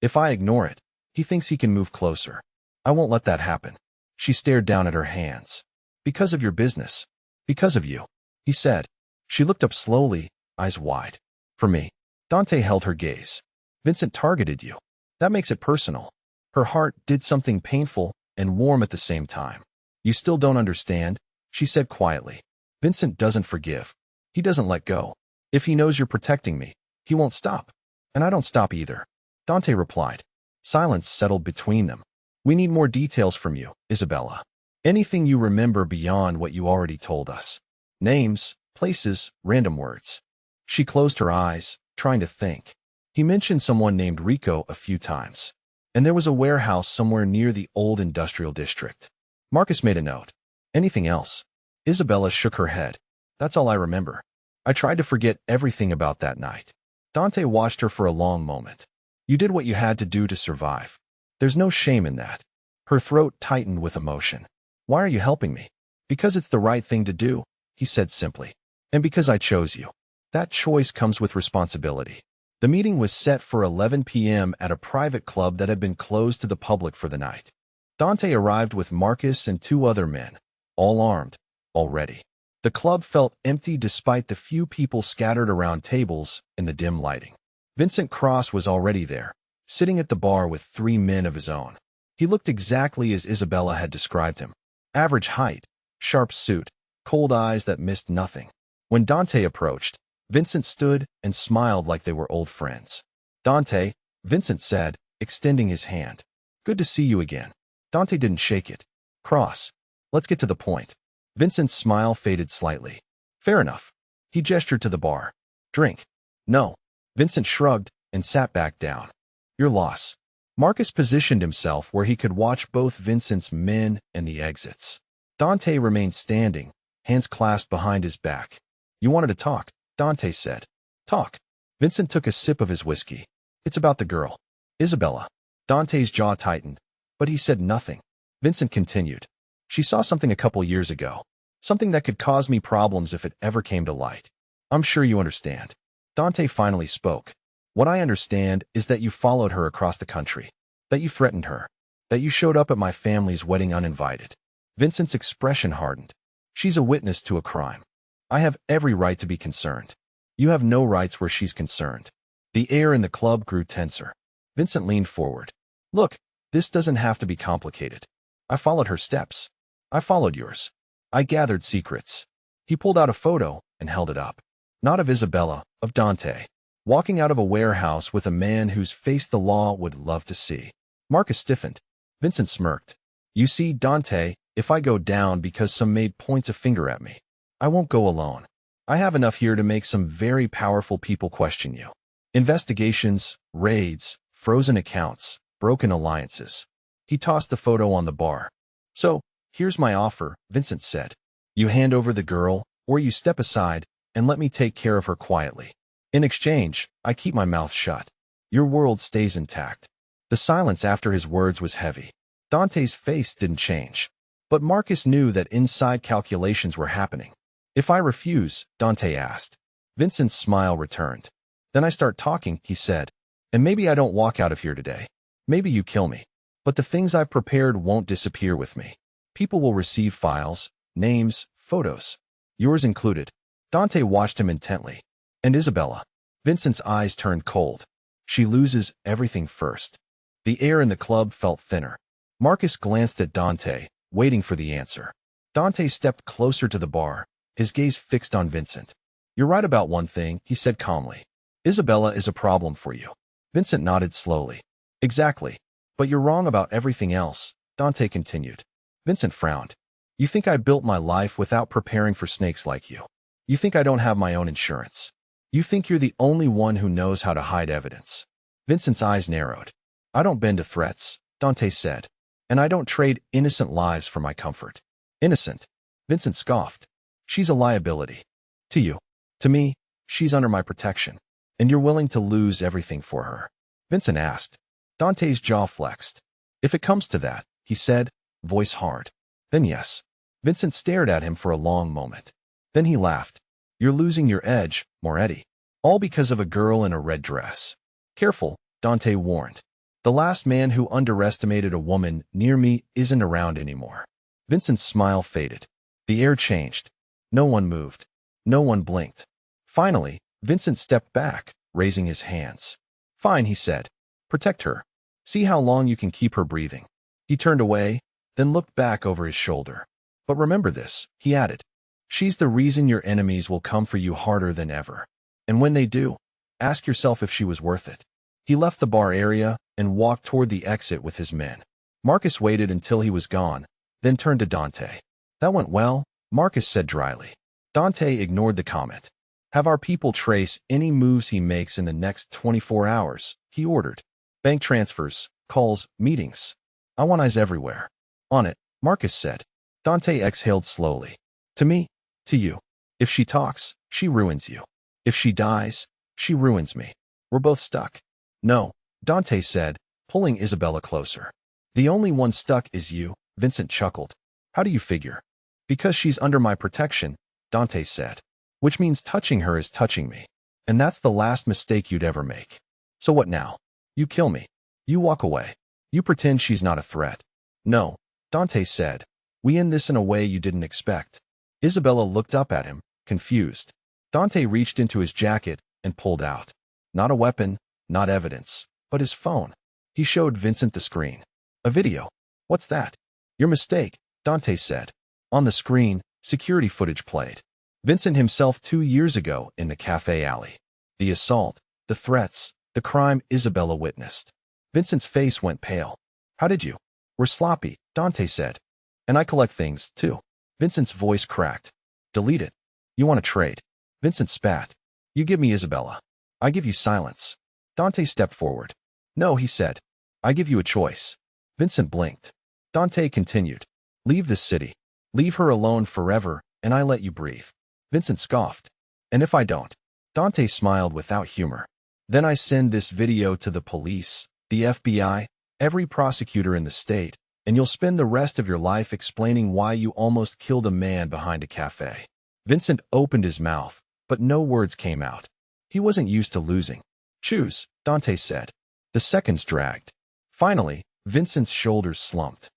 "If I ignore it, he thinks he can move closer. I won't let that happen." She stared down at her hands. "Because of your business. Because of you," he said. She looked up slowly, eyes wide. "For me." Dante held her gaze. "Vincent targeted you. That makes it personal." Her heart did something painful and warm at the same time. "You still don't understand," she said quietly. "Vincent doesn't forgive. He doesn't let go. If he knows you're protecting me, he won't stop. And I don't stop either." Dante replied. Silence settled between them. "We need more details from you, Isabella. Anything you remember beyond what you already told us. Names, places, random words." She closed her eyes, trying to think. "He mentioned someone named Rico a few times. And there was a warehouse somewhere near the old industrial district." Marcus made a note. "Anything else?" Isabella shook her head. "That's all I remember. I tried to forget everything about that night." Dante watched her for a long moment. "You did what you had to do to survive. There's no shame in that." Her throat tightened with emotion. "Why are you helping me?" "Because it's the right thing to do," he said simply. "And because I chose you. That choice comes with responsibility." The meeting was set for 11 p.m. at a private club that had been closed to the public for the night. Dante arrived with Marcus and 2 other men, all armed, all ready. The club felt empty despite the few people scattered around tables in the dim lighting. Vincent Cross was already there, sitting at the bar with 3 men of his own. He looked exactly as Isabella had described him. Average height, sharp suit, cold eyes that missed nothing. When Dante approached, Vincent stood and smiled like they were old friends. "Dante," Vincent said, extending his hand. "Good to see you again." Dante didn't shake it. "Cross. Let's get to the point." Vincent's smile faded slightly. "Fair enough." He gestured to the bar. "Drink." "No." Vincent shrugged and sat back down. "Your loss." Marcus positioned himself where he could watch both Vincent's men and the exits. Dante remained standing, hands clasped behind his back. "You wanted to talk," Dante said. "Talk." Vincent took a sip of his whiskey. "It's about the girl. Isabella." Dante's jaw tightened, but he said nothing. Vincent continued. She saw something a couple years ago. Something that could cause me problems if it ever came to light. I'm sure you understand. Dante finally spoke. What I understand is that you followed her across the country. That you threatened her. That you showed up at my family's wedding uninvited. Vincent's expression hardened. She's a witness to a crime. I have every right to be concerned. You have no rights where she's concerned. The air in the club grew tenser. Vincent leaned forward. Look, this doesn't have to be complicated. I followed her steps. I followed yours. I gathered secrets. He pulled out a photo and held it up. Not of Isabella, of Dante. Walking out of a warehouse with a man whose face the law would love to see. Marcus stiffened. Vincent smirked. You see, Dante, if I go down because some maid points a finger at me, I won't go alone. I have enough here to make some very powerful people question you. Investigations, raids, frozen accounts, broken alliances. He tossed the photo on the bar. So, here's my offer, Vincent said. You hand over the girl, or you step aside, and let me take care of her quietly. In exchange, I keep my mouth shut. Your world stays intact. The silence after his words was heavy. Dante's face didn't change. But Marcus knew that inside calculations were happening. If I refuse, Dante asked. Vincent's smile returned. Then I start talking, he said. And maybe I don't walk out of here today. Maybe you kill me. But the things I've prepared won't disappear with me. People will receive files, names, photos. Yours included. Dante watched him intently. And Isabella. Vincent's eyes turned cold. She loses everything first. The air in the club felt thinner. Marcus glanced at Dante, waiting for the answer. Dante stepped closer to the bar, his gaze fixed on Vincent. You're right about one thing, he said calmly. Isabella is a problem for you. Vincent nodded slowly. Exactly. But you're wrong about everything else, Dante continued. Vincent frowned. You think I built my life without preparing for snakes like you. You think I don't have my own insurance. You think you're the only one who knows how to hide evidence. Vincent's eyes narrowed. I don't bend to threats, Dante said. And I don't trade innocent lives for my comfort. Innocent? Vincent scoffed. She's a liability. To you. To me, she's under my protection. And you're willing to lose everything for her. Vincent asked. Dante's jaw flexed. If it comes to that, he said, voice hard. Then yes. Vincent stared at him for a long moment. Then he laughed. You're losing your edge, Moretti. All because of a girl in a red dress. Careful, Dante warned. The last man who underestimated a woman near me isn't around anymore. Vincent's smile faded. The air changed. No one moved. No one blinked. Finally, Vincent stepped back, raising his hands. Fine, he said. Protect her. See how long you can keep her breathing. He turned away, then looked back over his shoulder. But remember this, he added. She's the reason your enemies will come for you harder than ever. And when they do, ask yourself if she was worth it. He left the bar area and walked toward the exit with his men. Marcus waited until he was gone, then turned to Dante. That went well, Marcus said dryly. Dante ignored the comment. Have our people trace any moves he makes in the next 24 hours, he ordered. Bank transfers, calls, meetings. I want eyes everywhere. On it, Marcus said. Dante exhaled slowly. To me, to you. If she talks, she ruins you. If she dies, she ruins me. We're both stuck. No, Dante said, pulling Isabella closer. The only one stuck is you, Vincent chuckled. How do you figure? Because she's under my protection, Dante said. Which means touching her is touching me. And that's the last mistake you'd ever make. So what now? You kill me. You walk away. You pretend she's not a threat. No, Dante said. We end this in a way you didn't expect. Isabella looked up at him, confused. Dante reached into his jacket and pulled out. Not a weapon, not evidence, but his phone. He showed Vincent the screen. A video. What's that? Your mistake, Dante said. On the screen, security footage played. Vincent himself 2 years ago in the cafe alley. The assault, the threats, the crime Isabella witnessed. Vincent's face went pale. How did you? We're sloppy, Dante said. And I collect things, too. Vincent's voice cracked. Delete it. You want to trade? Vincent spat. You give me Isabella. I give you silence. Dante stepped forward. No, he said. I give you a choice. Vincent blinked. Dante continued. Leave this city. Leave her alone forever, and I let you breathe. Vincent scoffed. And if I don't? Dante smiled without humor. Then I send this video to the police, the FBI, every prosecutor in the state, and you'll spend the rest of your life explaining why you almost killed a man behind a cafe." Vincent opened his mouth, but no words came out. He wasn't used to losing. "Choose," Dante said. The seconds dragged. Finally, Vincent's shoulders slumped.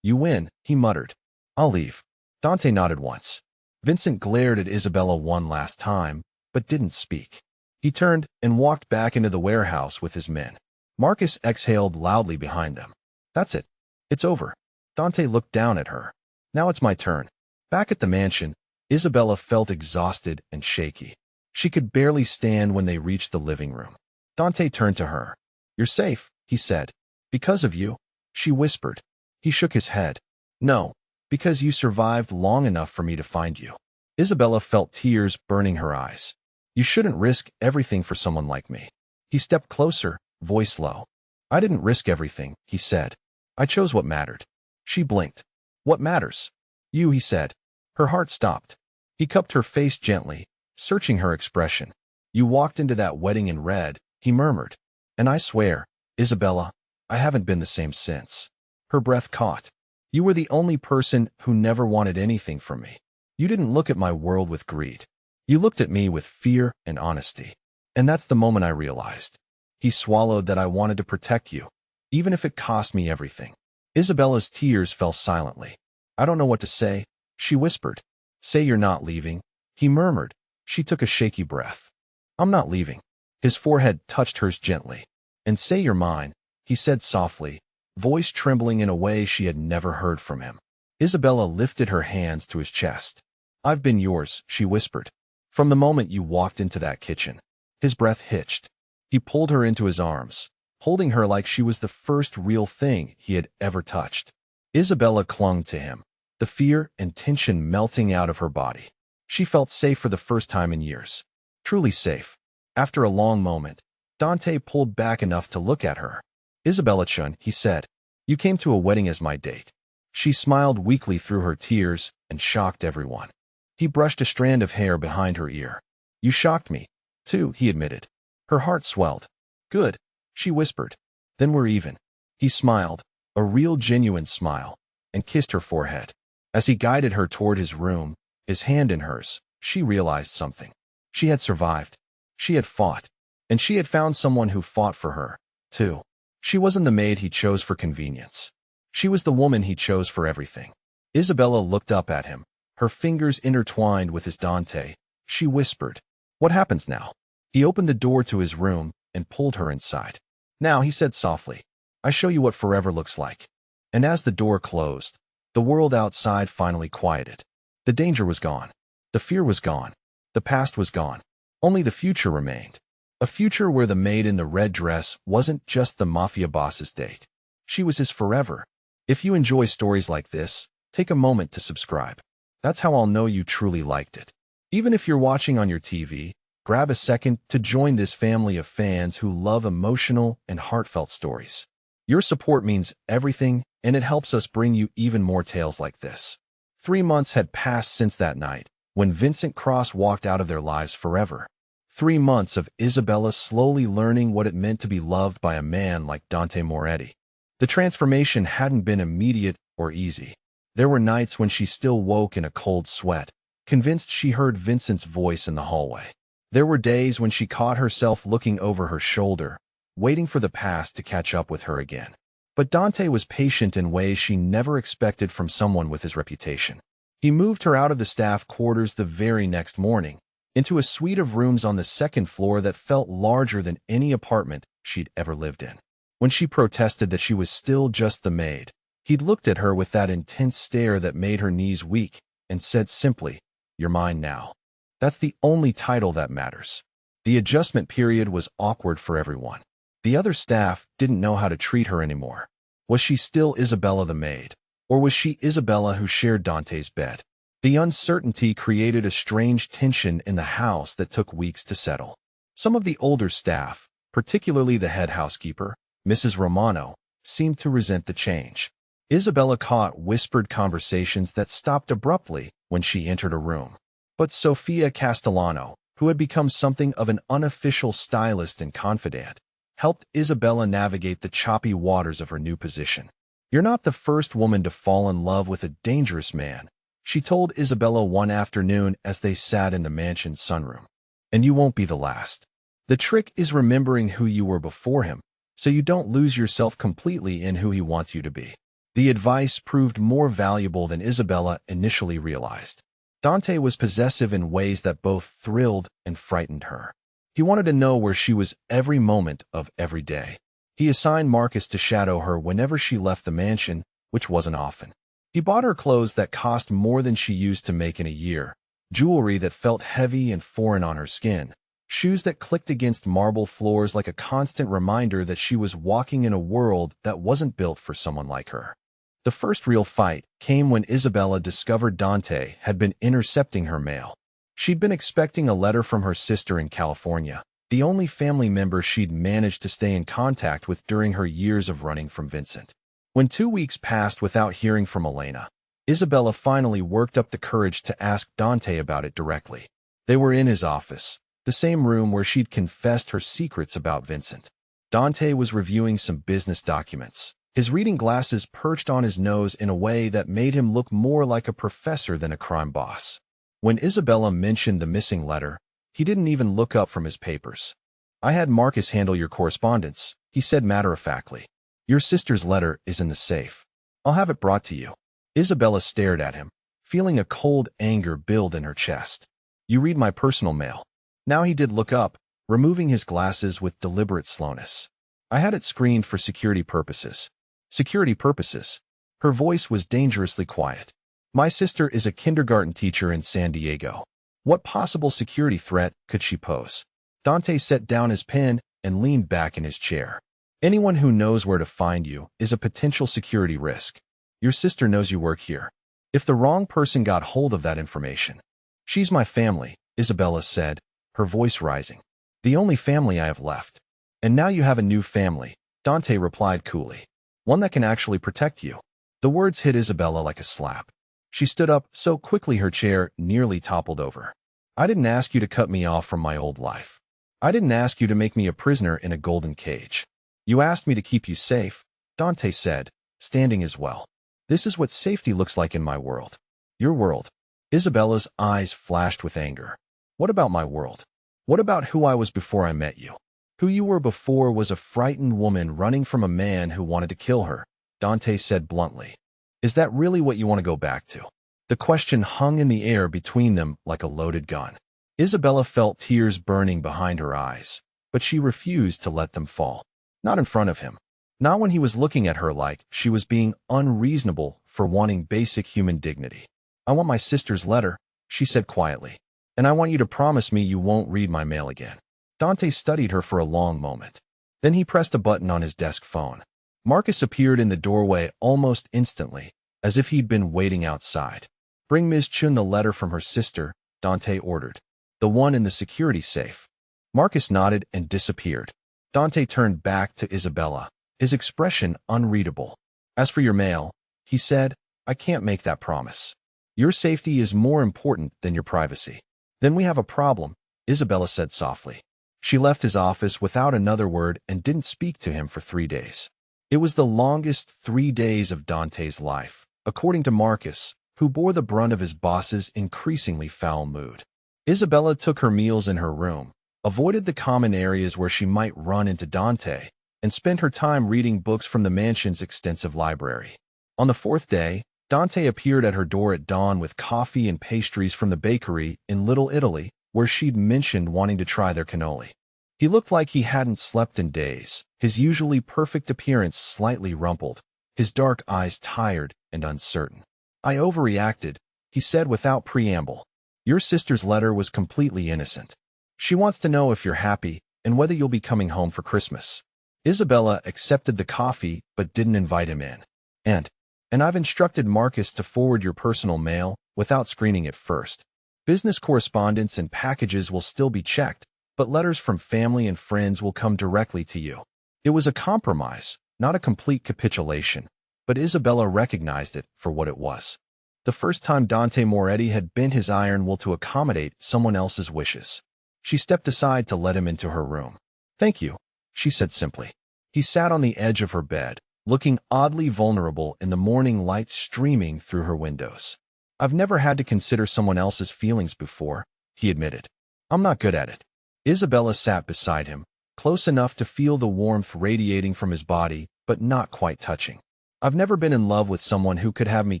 "You win," he muttered. "I'll leave." Dante nodded once. Vincent glared at Isabella one last time, but didn't speak. He turned and walked back into the warehouse with his men. Marcus exhaled loudly behind them. "That's it. It's over." Dante looked down at her. "Now it's my turn." Back at the mansion, Isabella felt exhausted and shaky. She could barely stand when they reached the living room. Dante turned to her. "You're safe," he said. "Because of you," she whispered. He shook his head. "No, because you survived long enough for me to find you." Isabella felt tears burning her eyes. "You shouldn't risk everything for someone like me." He stepped closer, voice low. "I didn't risk everything," he said. "I chose what mattered." She blinked. "What matters?" "You," he said. Her heart stopped. He cupped her face gently, searching her expression. "You walked into that wedding in red," he murmured. "And I swear, Isabella, I haven't been the same since." Her breath caught. "You were the only person who never wanted anything from me. You didn't look at my world with greed. You looked at me with fear and honesty. And that's the moment I realized." He swallowed that. "I wanted to protect you, even if it cost me everything." Isabella's tears fell silently. "I don't know what to say," she whispered. "Say you're not leaving," he murmured. She took a shaky breath. "I'm not leaving." His forehead touched hers gently. "And say you're mine," he said softly, voice trembling in a way she had never heard from him. Isabella lifted her hands to his chest. "I've been yours," she whispered, "from the moment you walked into that kitchen." His breath hitched. He pulled her into his arms, holding her like she was the first real thing he had ever touched. Isabella clung to him, the fear and tension melting out of her body. She felt safe for the first time in years. Truly safe. After a long moment, Dante pulled back enough to look at her. "Isabella-chun," he said, "you came to a wedding as my date." She smiled weakly through her tears and shocked everyone. He brushed a strand of hair behind her ear. "You shocked me, too," he admitted. Her heart swelled. "Good," she whispered. "Then we're even." He smiled, a real genuine smile, and kissed her forehead. As he guided her toward his room, his hand in hers, she realized something. She had survived. She had fought. And she had found someone who fought for her, too. She wasn't the maid he chose for convenience. She was the woman he chose for everything. Isabella looked up at him, her fingers intertwined with his. "Dante," she whispered. "What happens now?" He opened the door to his room and pulled her inside. "Now," he said softly, "I show you what forever looks like." And as the door closed, the world outside finally quieted. The danger was gone. The fear was gone. The past was gone. Only the future remained. A future where the maid in the red dress wasn't just the mafia boss's date. She was his forever. If you enjoy stories like this, take a moment to subscribe. That's how I'll know you truly liked it. Even if you're watching on your TV, grab a second to join this family of fans who love emotional and heartfelt stories. Your support means everything, and it helps us bring you even more tales like this. 3 months had passed since that night, when Vincent Cross walked out of their lives forever. 3 months of Isabella slowly learning what it meant to be loved by a man like Dante Moretti. The transformation hadn't been immediate or easy. There were nights when she still woke in a cold sweat, convinced she heard Vincent's voice in the hallway. There were days when she caught herself looking over her shoulder, waiting for the past to catch up with her again. But Dante was patient in ways she never expected from someone with his reputation. He moved her out of the staff quarters the very next morning, into a suite of rooms on the second floor that felt larger than any apartment she'd ever lived in. When she protested that she was still just the maid, he'd looked at her with that intense stare that made her knees weak and said simply, "You're mine now." That's the only title that matters. The adjustment period was awkward for everyone. The other staff didn't know how to treat her anymore. Was she still Isabella the maid? Or was she Isabella who shared Dante's bed? The uncertainty created a strange tension in the house that took weeks to settle. Some of the older staff, particularly the head housekeeper, Mrs. Romano, seemed to resent the change. Isabella caught whispered conversations that stopped abruptly when she entered a room. But Sofia Castellano, who had become something of an unofficial stylist and confidant, helped Isabella navigate the choppy waters of her new position. "You're not the first woman to fall in love with a dangerous man," she told Isabella one afternoon as they sat in the mansion's sunroom. "And you won't be the last. The trick is remembering who you were before him, so you don't lose yourself completely in who he wants you to be." The advice proved more valuable than Isabella initially realized. Dante was possessive in ways that both thrilled and frightened her. He wanted to know where she was every moment of every day. He assigned Marcus to shadow her whenever she left the mansion, which wasn't often. He bought her clothes that cost more than she used to make in a year, jewelry that felt heavy and foreign on her skin, shoes that clicked against marble floors like a constant reminder that she was walking in a world that wasn't built for someone like her. The first real fight came when Isabella discovered Dante had been intercepting her mail. She'd been expecting a letter from her sister in California, the only family member she'd managed to stay in contact with during her years of running from Vincent. When 2 weeks passed without hearing from Elena, Isabella finally worked up the courage to ask Dante about it directly. They were in his office, the same room where she'd confessed her secrets about Vincent. Dante was reviewing some business documents, his reading glasses perched on his nose in a way that made him look more like a professor than a crime boss. When Isabella mentioned the missing letter, he didn't even look up from his papers. "I had Marcus handle your correspondence," he said matter-of-factly. "Your sister's letter is in the safe. I'll have it brought to you." Isabella stared at him, feeling a cold anger build in her chest. "You read my personal mail." Now he did look up, removing his glasses with deliberate slowness. "I had it screened for security purposes." "Security purposes?" Her voice was dangerously quiet. "My sister is a kindergarten teacher in San Diego. What possible security threat could she pose?" Dante set down his pen and leaned back in his chair. "Anyone who knows where to find you is a potential security risk. Your sister knows you work here. If the wrong person got hold of that information..." "She's my family," Isabella said, her voice rising. "The only family I have left." "And now you have a new family," Dante replied coolly. "One that can actually protect you." The words hit Isabella like a slap. She stood up so quickly her chair nearly toppled over. "I didn't ask you to cut me off from my old life. I didn't ask you to make me a prisoner in a golden cage. You asked me to keep you safe," Dante said, standing as well. "This is what safety looks like in my world." "Your world?" Isabella's eyes flashed with anger. "What about my world? What about who I was before I met you?" "Who you were before was a frightened woman running from a man who wanted to kill her," Dante said bluntly. "Is that really what you want to go back to?" The question hung in the air between them like a loaded gun. Isabella felt tears burning behind her eyes, but she refused to let them fall. Not in front of him. Not when he was looking at her like she was being unreasonable for wanting basic human dignity. "I want my sister's letter," she said quietly. "And I want you to promise me you won't read my mail again." Dante studied her for a long moment. Then he pressed a button on his desk phone. Marcus appeared in the doorway almost instantly, as if he'd been waiting outside. "Bring Ms. Chun the letter from her sister," Dante ordered. "The one in the security safe." Marcus nodded and disappeared. Dante turned back to Isabella, his expression unreadable. "As for your mail," he said, "I can't make that promise. Your safety is more important than your privacy." "Then we have a problem," Isabella said softly. She left his office without another word and didn't speak to him for 3 days. It was the longest 3 days of Dante's life, according to Marcus, who bore the brunt of his boss's increasingly foul mood. Isabella took her meals in her room, avoided the common areas where she might run into Dante, and spent her time reading books from the mansion's extensive library. On the 4th day, Dante appeared at her door at dawn with coffee and pastries from the bakery in Little Italy, where she'd mentioned wanting to try their cannoli. He looked like he hadn't slept in days, his usually perfect appearance slightly rumpled, his dark eyes tired and uncertain. "I overreacted," he said without preamble. "Your sister's letter was completely innocent. She wants to know if you're happy and whether you'll be coming home for Christmas." Isabella accepted the coffee but didn't invite him in. And I've instructed Marcus to forward your personal mail without screening it first. Business correspondence and packages will still be checked, but letters from family and friends will come directly to you." It was a compromise, not a complete capitulation, but Isabella recognized it for what it was. The first time Dante Moretti had bent his iron will to accommodate someone else's wishes. She stepped aside to let him into her room. "Thank you," she said simply. He sat on the edge of her bed, looking oddly vulnerable in the morning light streaming through her windows. I've never had to consider someone else's feelings before, he admitted. I'm not good at it. Isabella sat beside him, close enough to feel the warmth radiating from his body, but not quite touching. I've never been in love with someone who could have me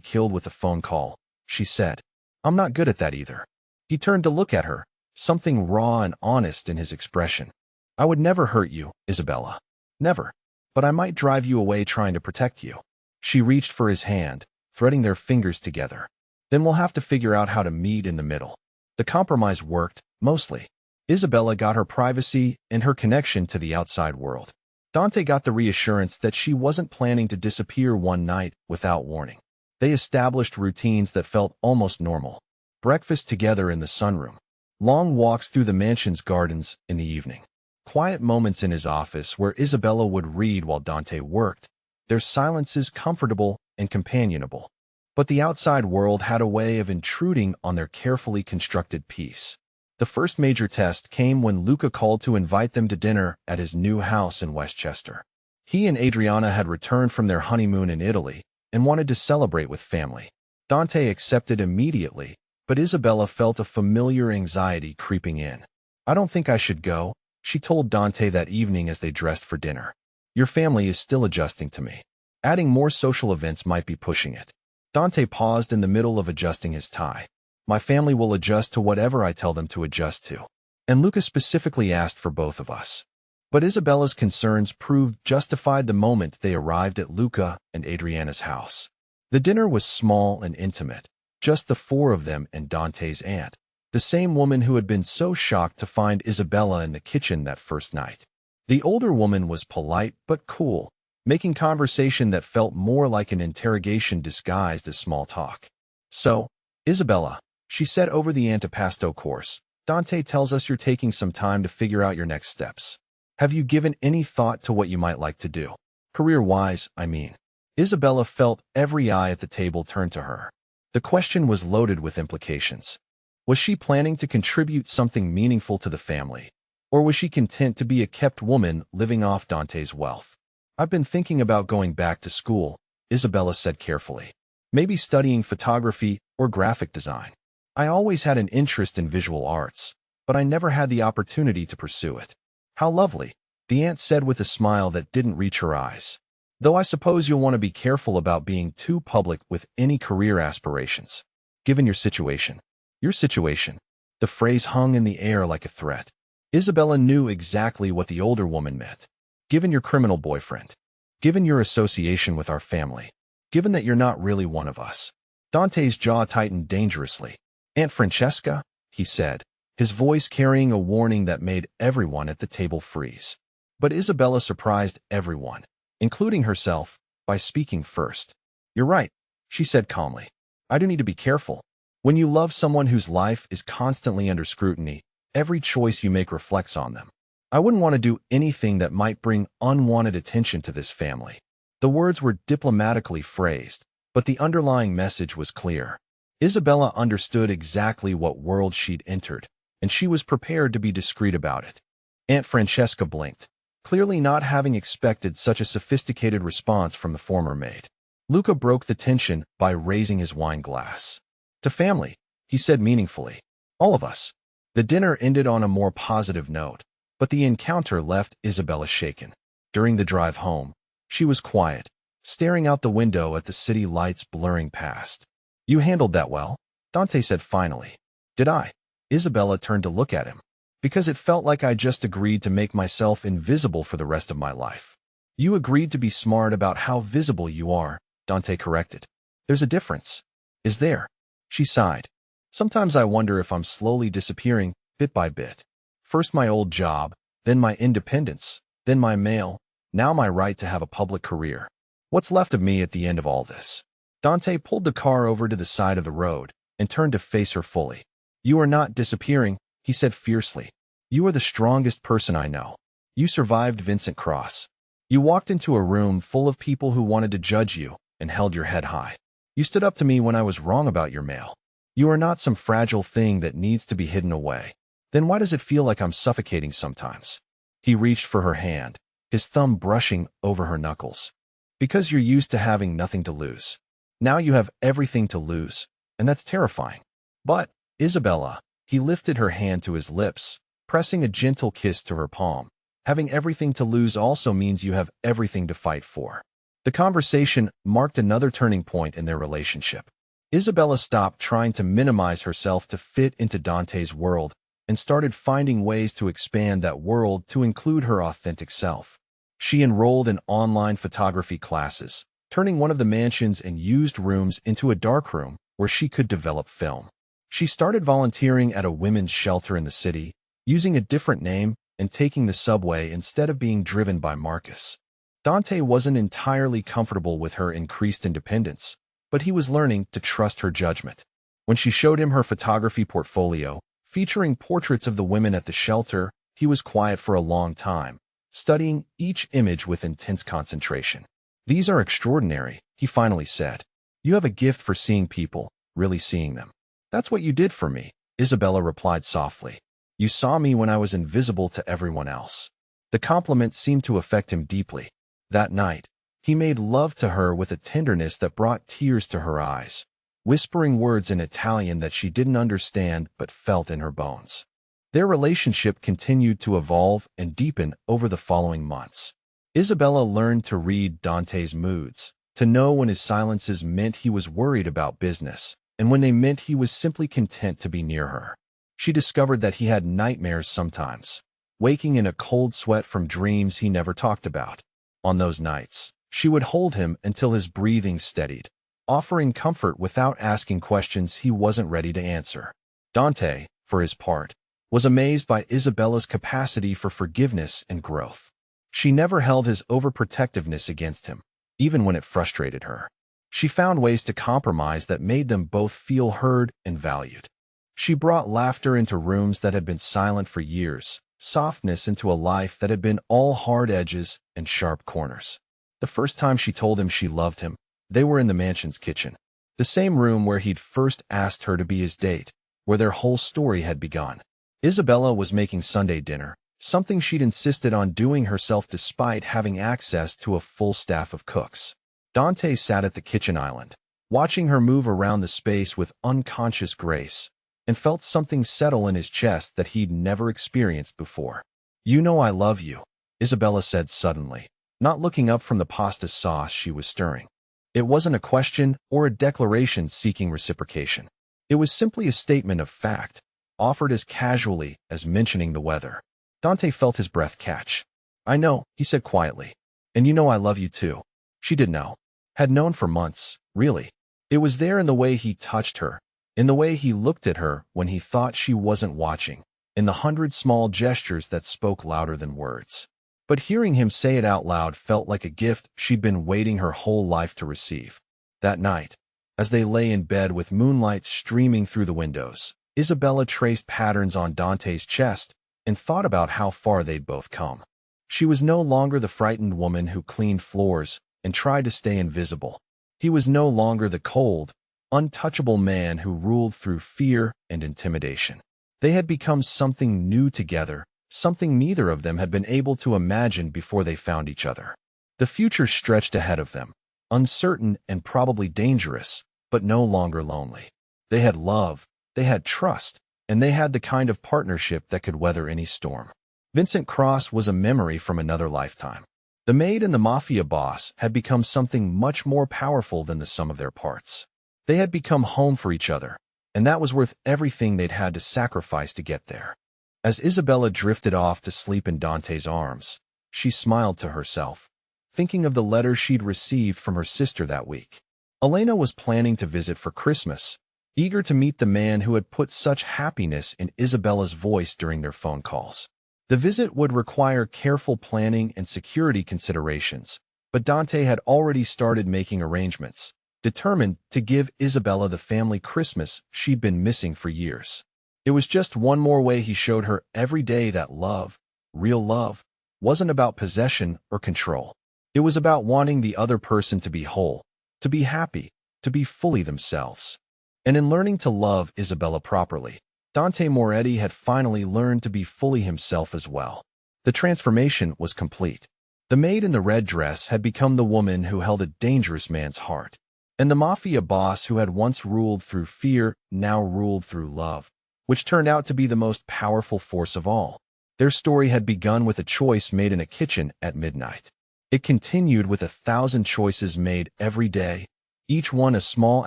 killed with a phone call, she said. I'm not good at that either. He turned to look at her, something raw and honest in his expression. I would never hurt you, Isabella. Never. But I might drive you away trying to protect you. She reached for his hand, threading their fingers together. Then we'll have to figure out how to meet in the middle. The compromise worked, mostly. Isabella got her privacy and her connection to the outside world. Dante got the reassurance that she wasn't planning to disappear one night without warning. They established routines that felt almost normal. Breakfast together in the sunroom. Long walks through the mansion's gardens in the evening. Quiet moments in his office where Isabella would read while Dante worked. Their silences comfortable and companionable. But the outside world had a way of intruding on their carefully constructed peace. The first major test came when Luca called to invite them to dinner at his new house in Westchester. He and Adriana had returned from their honeymoon in Italy and wanted to celebrate with family. Dante accepted immediately, but Isabella felt a familiar anxiety creeping in. I don't think I should go, she told Dante that evening as they dressed for dinner. Your family is still adjusting to me. Adding more social events might be pushing it. Dante paused in the middle of adjusting his tie. My family will adjust to whatever I tell them to adjust to. And Luca specifically asked for both of us. But Isabella's concerns proved justified the moment they arrived at Luca and Adriana's house. The dinner was small and intimate, just the four of them and Dante's aunt, the same woman who had been so shocked to find Isabella in the kitchen that first night. The older woman was polite but cool, making conversation that felt more like an interrogation disguised as small talk. So, Isabella, she said over the antipasto course, Dante tells us you're taking some time to figure out your next steps. Have you given any thought to what you might like to do? Career-wise, I mean. Isabella felt every eye at the table turn to her. The question was loaded with implications. Was she planning to contribute something meaningful to the family? Or was she content to be a kept woman living off Dante's wealth? I've been thinking about going back to school, Isabella said carefully. Maybe studying photography or graphic design. I always had an interest in visual arts, but I never had the opportunity to pursue it. How lovely, the aunt said with a smile that didn't reach her eyes. Though I suppose you'll want to be careful about being too public with any career aspirations. Given your situation. Your situation. The phrase hung in the air like a threat. Isabella knew exactly what the older woman meant. Given your criminal boyfriend. Given your association with our family. Given that you're not really one of us. Dante's jaw tightened dangerously. Aunt Francesca, he said, his voice carrying a warning that made everyone at the table freeze. But Isabella surprised everyone, including herself, by speaking first. You're right, she said calmly. I do need to be careful. When you love someone whose life is constantly under scrutiny, every choice you make reflects on them. I wouldn't want to do anything that might bring unwanted attention to this family. The words were diplomatically phrased, but the underlying message was clear. Isabella understood exactly what world she'd entered, and she was prepared to be discreet about it. Aunt Francesca blinked, clearly not having expected such a sophisticated response from the former maid. Luca broke the tension by raising his wine glass. To family, he said meaningfully. All of us. The dinner ended on a more positive note, but the encounter left Isabella shaken. During the drive home, she was quiet, staring out the window at the city lights blurring past. You handled that well, Dante said finally. Did I? Isabella turned to look at him. Because it felt like I just agreed to make myself invisible for the rest of my life. You agreed to be smart about how visible you are, Dante corrected. There's a difference. Is there? She sighed. Sometimes I wonder if I'm slowly disappearing, bit by bit. First my old job, then my independence, then my mail, now my right to have a public career. What's left of me at the end of all this? Dante pulled the car over to the side of the road and turned to face her fully. You are not disappearing, he said fiercely. You are the strongest person I know. You survived Vincent Cross. You walked into a room full of people who wanted to judge you and held your head high. You stood up to me when I was wrong about your mail. You are not some fragile thing that needs to be hidden away. Then why does it feel like I'm suffocating sometimes? He reached for her hand, his thumb brushing over her knuckles. Because you're used to having nothing to lose. Now you have everything to lose, and that's terrifying. But, Isabella, he lifted her hand to his lips, pressing a gentle kiss to her palm. Having everything to lose also means you have everything to fight for. The conversation marked another turning point in their relationship. Isabella stopped trying to minimize herself to fit into Dante's world and started finding ways to expand that world to include her authentic self. She enrolled in online photography classes, turning one of the mansion's and used rooms into a darkroom where she could develop film. She started volunteering at a women's shelter in the city, using a different name and taking the subway instead of being driven by Marcus. Dante wasn't entirely comfortable with her increased independence, but he was learning to trust her judgment. When she showed him her photography portfolio, featuring portraits of the women at the shelter, he was quiet for a long time, studying each image with intense concentration. "These are extraordinary," he finally said. "You have a gift for seeing people, really seeing them." "That's what you did for me," Isabella replied softly. "You saw me when I was invisible to everyone else." The compliment seemed to affect him deeply. That night, he made love to her with a tenderness that brought tears to her eyes, whispering words in Italian that she didn't understand but felt in her bones. Their relationship continued to evolve and deepen over the following months. Isabella learned to read Dante's moods, to know when his silences meant he was worried about business, and when they meant he was simply content to be near her. She discovered that he had nightmares sometimes, waking in a cold sweat from dreams he never talked about. On those nights, she would hold him until his breathing steadied, offering comfort without asking questions he wasn't ready to answer. Dante, for his part, was amazed by Isabella's capacity for forgiveness and growth. She never held his overprotectiveness against him, even when it frustrated her. She found ways to compromise that made them both feel heard and valued. She brought laughter into rooms that had been silent for years, softness into a life that had been all hard edges and sharp corners. The first time she told him she loved him, they were in the mansion's kitchen, the same room where he'd first asked her to be his date, where their whole story had begun. Isabella was making Sunday dinner, something she'd insisted on doing herself despite having access to a full staff of cooks. Dante sat at the kitchen island, watching her move around the space with unconscious grace, and felt something settle in his chest that he'd never experienced before. "You know I love you," Isabella said suddenly, not looking up from the pasta sauce she was stirring. It wasn't a question or a declaration seeking reciprocation. It was simply a statement of fact, offered as casually as mentioning the weather. Dante felt his breath catch. "I know," he said quietly. "And you know I love you too." She did know. Had known for months, really. It was there in the way he touched her, in the way he looked at her when he thought she wasn't watching, in the 100 small gestures that spoke louder than words. But hearing him say it out loud felt like a gift she'd been waiting her whole life to receive. That night, as they lay in bed with moonlight streaming through the windows, Isabella traced patterns on Dante's chest and thought about how far they'd both come. She was no longer the frightened woman who cleaned floors and tried to stay invisible. He was no longer the cold, untouchable man who ruled through fear and intimidation. They had become something new together, something neither of them had been able to imagine before they found each other. The future stretched ahead of them, uncertain and probably dangerous, but no longer lonely. They had love, they had trust, and they had the kind of partnership that could weather any storm. Vincent Cross was a memory from another lifetime. The maid and the Mafia boss had become something much more powerful than the sum of their parts. They had become home for each other, and that was worth everything they'd had to sacrifice to get there. As Isabella drifted off to sleep in Dante's arms, she smiled to herself, thinking of the letter she'd received from her sister that week. Elena was planning to visit for Christmas, eager to meet the man who had put such happiness in Isabella's voice during their phone calls. The visit would require careful planning and security considerations, but Dante had already started making arrangements, determined to give Isabella the family Christmas she'd been missing for years. It was just one more way he showed her every day that love, real love, wasn't about possession or control. It was about wanting the other person to be whole, to be happy, to be fully themselves. And in learning to love Isabella properly, Dante Moretti had finally learned to be fully himself as well. The transformation was complete. The maid in the red dress had become the woman who held a dangerous man's heart. And the Mafia boss who had once ruled through fear now ruled through love, which turned out to be the most powerful force of all. Their story had begun with a choice made in a kitchen at midnight. It continued with 1,000 choices made every day, each one a small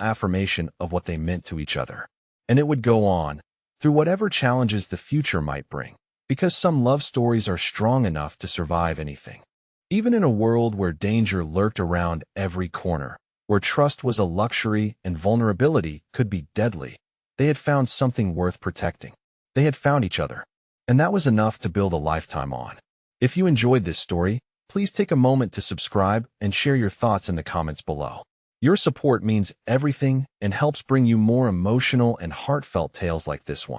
affirmation of what they meant to each other. And it would go on, through whatever challenges the future might bring, because some love stories are strong enough to survive anything. Even in a world where danger lurked around every corner, where trust was a luxury and vulnerability could be deadly, they had found something worth protecting. They had found each other, and that was enough to build a lifetime on. If you enjoyed this story, please take a moment to subscribe and share your thoughts in the comments below. Your support means everything and helps bring you more emotional and heartfelt tales like this one.